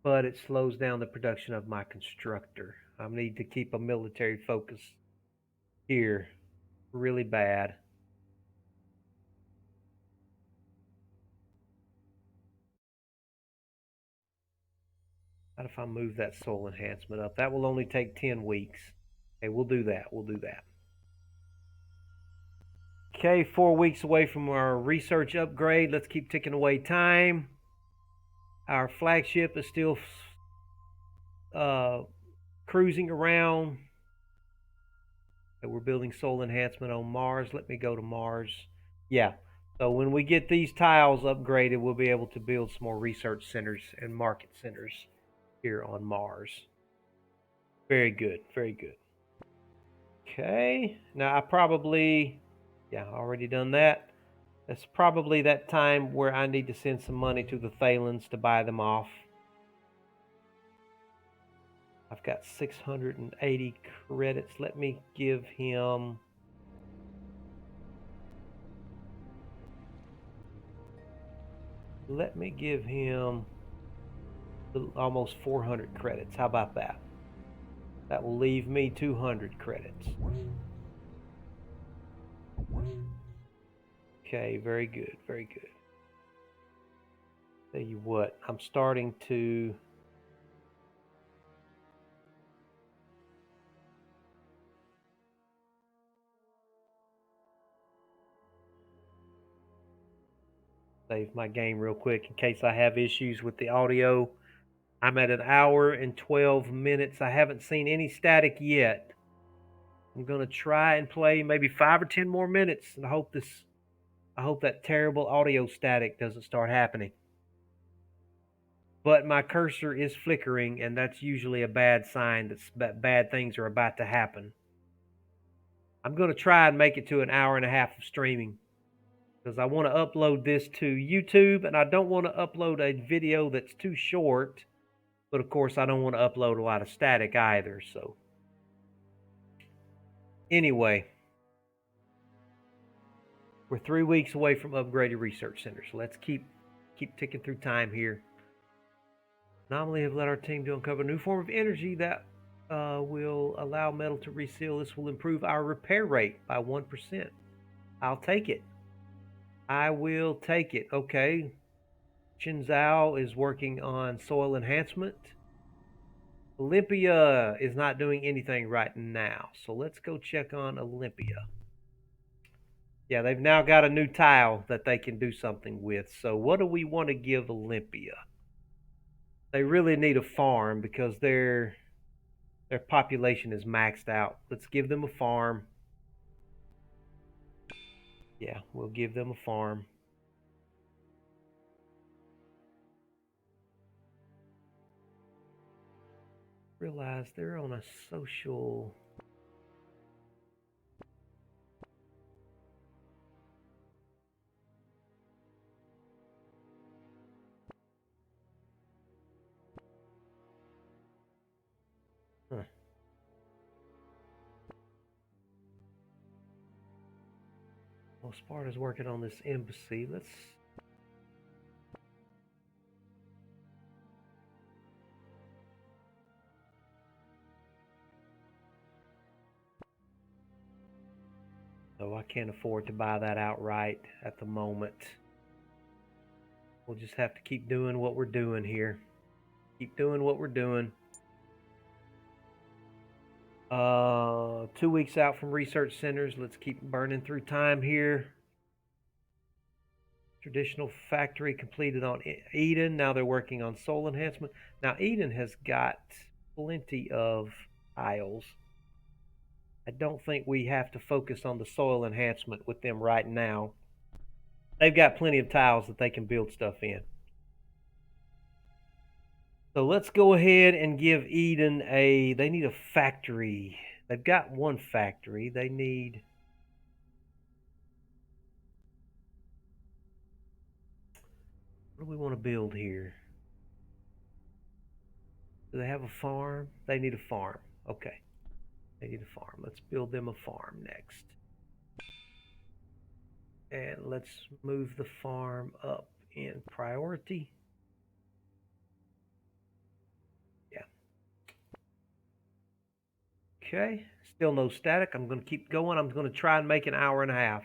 But it slows down the production of my constructor. I need to keep a military focus here. Really bad. What if I move that soul enhancement up? That will only take 10 weeks. Okay, we'll do that. We'll do that. Okay, 4 weeks away from our research upgrade. Let's keep ticking away time. Our flagship is still cruising around. Okay, we're building soul enhancement on Mars. Let me go to Mars. Yeah. So when we get these tiles upgraded, we'll be able to build some more research centers and market centers here on Mars. Very good. Very good. Okay. Now I probably, yeah, already done that. That's probably that time where I need to send some money to the Thalans to buy them off. I've got 680 credits. Let me give him... Let me give him almost 400 credits. How about that? That will leave me 200 credits. Okay, very good, very good. Tell you what, I'm starting to... save my game real quick in case I have issues with the audio. I'm at 1 hour and 12 minutes. I haven't seen any static yet. I'm going to try and play maybe 5 or 10 more minutes, and I hope that terrible audio static doesn't start happening. But my cursor is flickering, and that's usually a bad sign that bad things are about to happen. I'm going to try and make it to 1.5 hours of streaming, because I want to upload this to YouTube, and I don't want to upload a video that's too short, but of course I don't want to upload a lot of static either. So anyway, we're 3 weeks away from upgraded research centers. So let's keep ticking through time here. Anomaly have led our team to uncover a new form of energy that will allow metal to reseal. This will improve our repair rate by 1%. I'll take it. I will take it. Okay. Chinzhou is working on soil enhancement. Olympia is not doing anything right now. So let's go check on Olympia. Yeah, they've now got a new tile that they can do something with. So what do we want to give Olympia? They really need a farm because their population is maxed out. Let's give them a farm. Yeah, we'll give them a farm. Realize they're on a social... Huh. Well, Sparta's working on this embassy. Let's... So I can't afford to buy that outright at the moment. We'll just have to keep doing what we're doing here. Keep doing what we're doing. 2 weeks out from research centers. Let's keep burning through time here. Traditional factory completed on Eden. Now they're working on soul enhancement. Now Eden has got plenty of tiles. I don't think we have to focus on the soil enhancement with them right now. They've got plenty of tiles that they can build stuff in. So let's go ahead and give Eden they need a factory. They've got one factory. They need... What do we want to build here? Do they have a farm? They need a farm. Okay. They need a farm. Let's build them a farm next. And let's move the farm up in priority. Yeah. Okay. Still no static. I'm going to keep going. I'm going to try and make an hour and a half.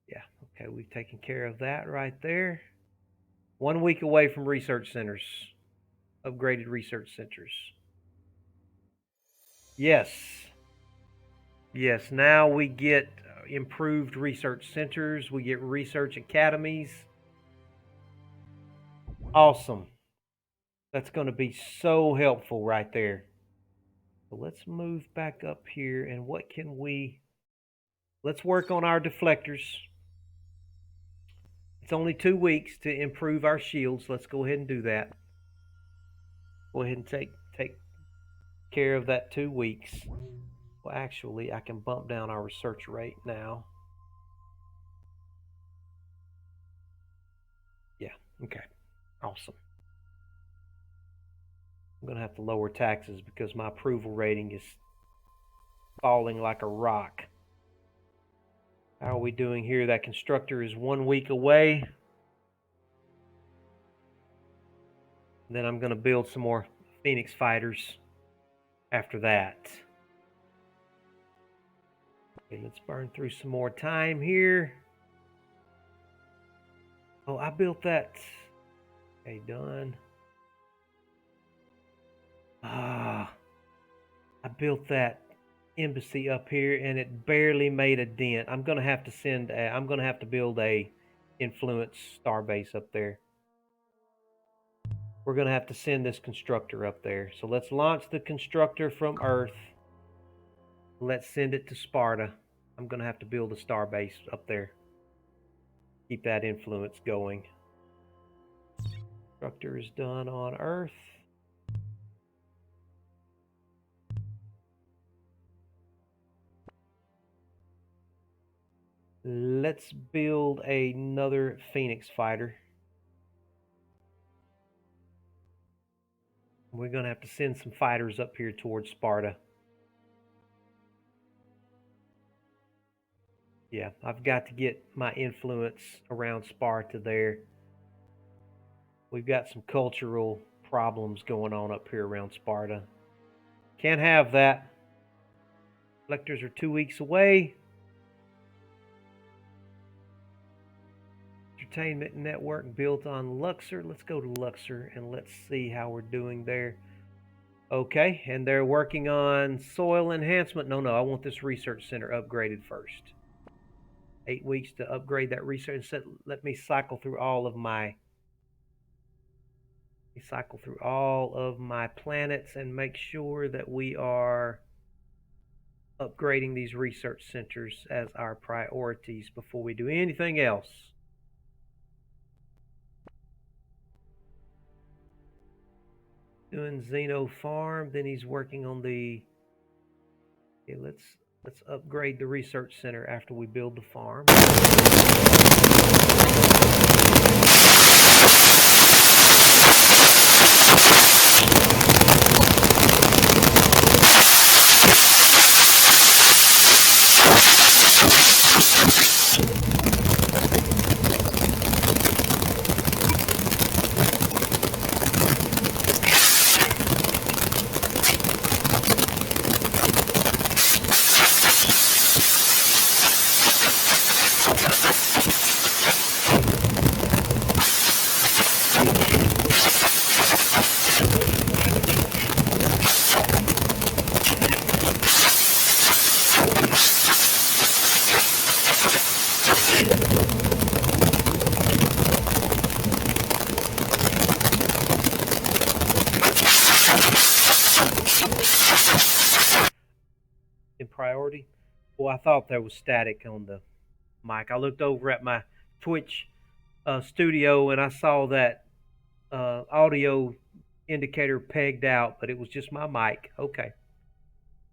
Yeah. Okay. We've taken care of that right there. 1 week away from research centers. Upgraded research centers. Yes. Yes, now we get improved research centers. We get research academies. Awesome. That's going to be so helpful right there. So let's move back up here. And what can we... Let's work on our deflectors. It's only 2 weeks to improve our shields. Let's go ahead and do that. Go ahead and take care of that 2 weeks. Well, actually, I can bump down our research rate now. Yeah, okay. Awesome. I'm going to have to lower taxes because my approval rating is falling like a rock. How are we doing here? That constructor is 1 week away. Then I'm going to build some more Phoenix fighters after that. Okay, let's burn through some more time here. Oh, I built that. Okay, done. I built that embassy up here and it barely made a dent. I'm gonna have to build a influence starbase up there. We're gonna have to send this constructor up there. So let's launch the constructor from Earth. Let's send it to Sparta. I'm gonna have to build a starbase up there. Keep that influence going. Constructor is done on Earth. Let's build another Phoenix fighter. We're going to have to send some fighters up here towards Sparta. Yeah, I've got to get my influence around Sparta there. We've got some cultural problems going on up here around Sparta. Can't have that. Electors are 2 weeks away. Entertainment network built on Luxor. Let's go to Luxor and let's see how we're doing there. Okay, and they're working on soil enhancement. No, I want this research center upgraded first. 8 weeks to upgrade that research. Let me cycle through all of my planets and make sure that we are upgrading these research centers as our priorities before we do anything else. Doing Xeno Farm, then he's working on the... Okay, let's upgrade the research center after we build the farm. in priority. Well, I thought there was static on the mic. I looked over at my Twitch studio and I saw that audio indicator pegged out, but it was just my mic. Okay.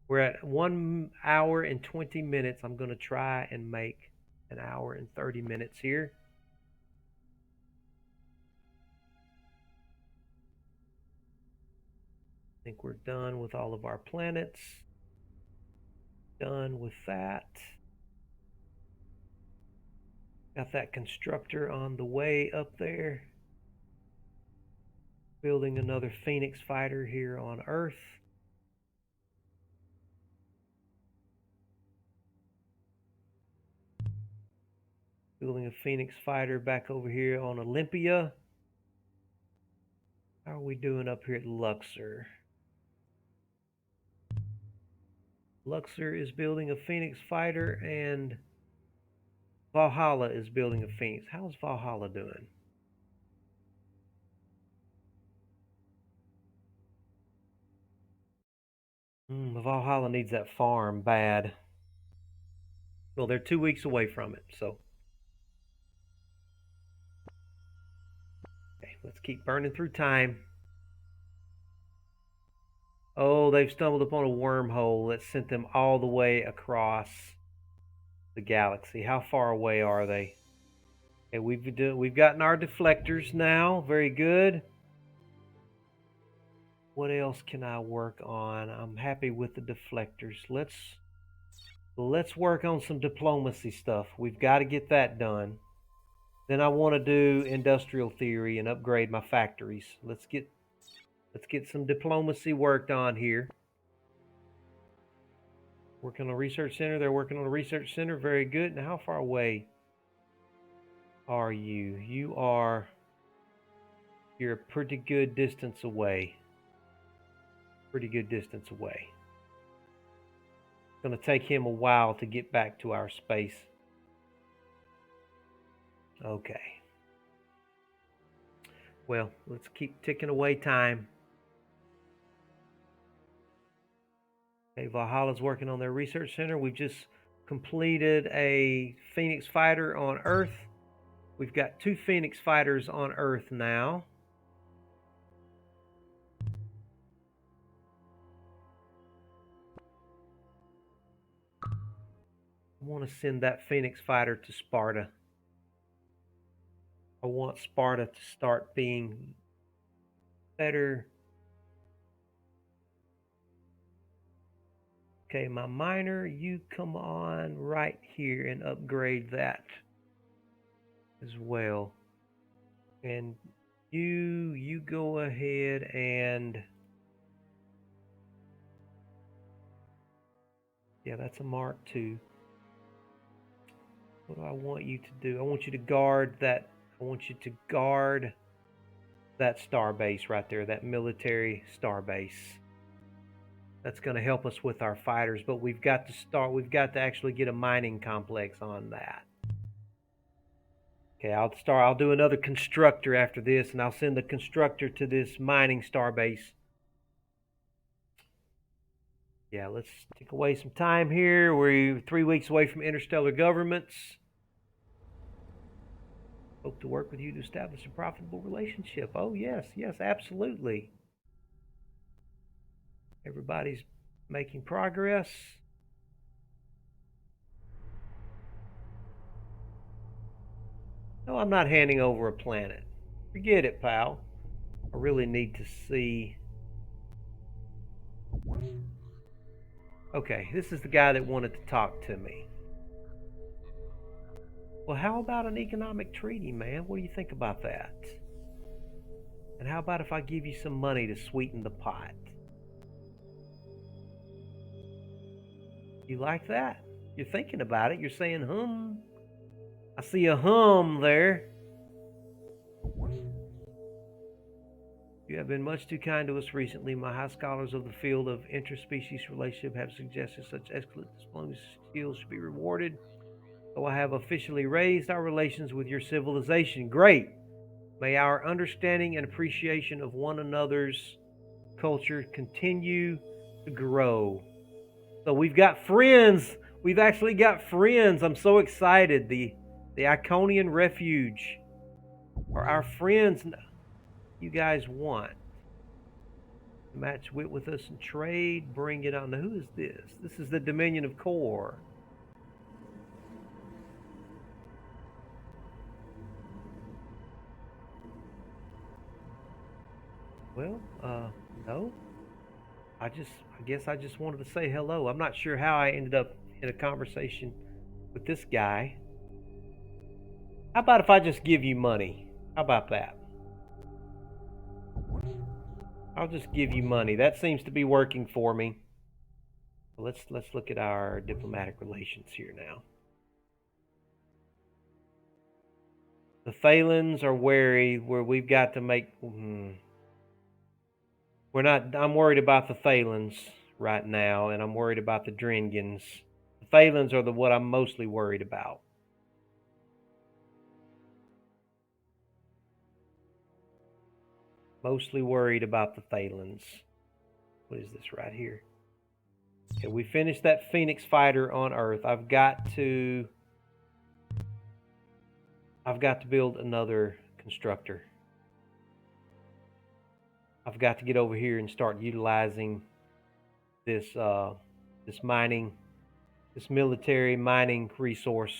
We're at 1 hour and 20 minutes. I'm going to try and make an hour and 30 minutes here. I think we're done with all of our planets. Done with that. Got that constructor on the way up there. Building another Phoenix fighter here on Earth. Building a Phoenix fighter back over here on Olympia. How are we doing up here at Luxor? Luxor is building a Phoenix fighter and Valhalla is building a Phoenix. How's Valhalla doing? Valhalla needs that farm bad. Well, they're 2 weeks away from it, so. Okay, let's keep burning through time. Oh, they've stumbled upon a wormhole that sent them all the way across the galaxy. How far away are they? Okay, we've gotten our deflectors now. Very good. What else can I work on? I'm happy with the deflectors. Let's work on some diplomacy stuff. We've got to get that done. Then I want to do industrial theory and upgrade my factories. Let's get some diplomacy worked on here. Working on a research center. They're working on a research center. Very good. Now, how far away are you? You're a pretty good distance away. Pretty good distance away. It's going to take him a while to get back to our space. Okay. Well, let's keep ticking away time. Okay, Valhalla's working on their research center. We've just completed a Phoenix fighter on Earth. We've got 2 Phoenix fighters on Earth now. I want to send that Phoenix fighter to Sparta. I want Sparta to start being better. Okay, my miner, you come on right here and upgrade that as well. And you go ahead and yeah, that's a Mark II. What do I want you to do? I want you to guard that. I want you to guard that star base right there, that military star base. That's going to help us with our fighters, but we've got to actually get a mining complex on that. Okay, I'll do another constructor after this, and I'll send the constructor to this mining star base. Yeah, let's take away some time here. We're 3 weeks away from interstellar governments. Hope to work with you to establish a profitable relationship. Oh, yes, absolutely. Everybody's making progress. No, I'm not handing over a planet. Forget it, pal. I really need to see. Okay, this is the guy that wanted to talk to me. Well, how about an economic treaty, man? What do you think about that? And how about if I give you some money to sweeten the pot? You like that? You're thinking about it. You're saying, I see a there. You have been much too kind to us recently. My high scholars of the field of interspecies relationship have suggested such excellent diplomacy skills should be rewarded. So I have officially raised our relations with your civilization. Great. May our understanding and appreciation of one another's culture continue to grow. So we've got friends. We've actually got friends. I'm so excited. The Iconian Refuge are our friends. You guys want to match wit with us and trade? Bring it on. Now, who is this? This is the Dominion of Core. Well, no. I guess I just wanted to say hello. I'm not sure how I ended up in a conversation with this guy. How about if I just give you money? How about that? I'll just give you money. That seems to be working for me. Let's look at our diplomatic relations here now. The Phalans are wary where we've got to make. We're not. I'm worried about the Phalans right now, and I'm worried about the Dringans. The Phalans are what I'm mostly worried about. Mostly worried about the Phalans. What is this right here? Okay, we finished that Phoenix fighter on Earth. I've got to build another constructor. I've got to get over here and start utilizing this military mining resource.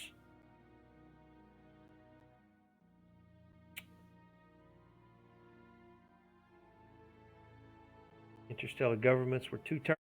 Interstellar governments were 2 turns.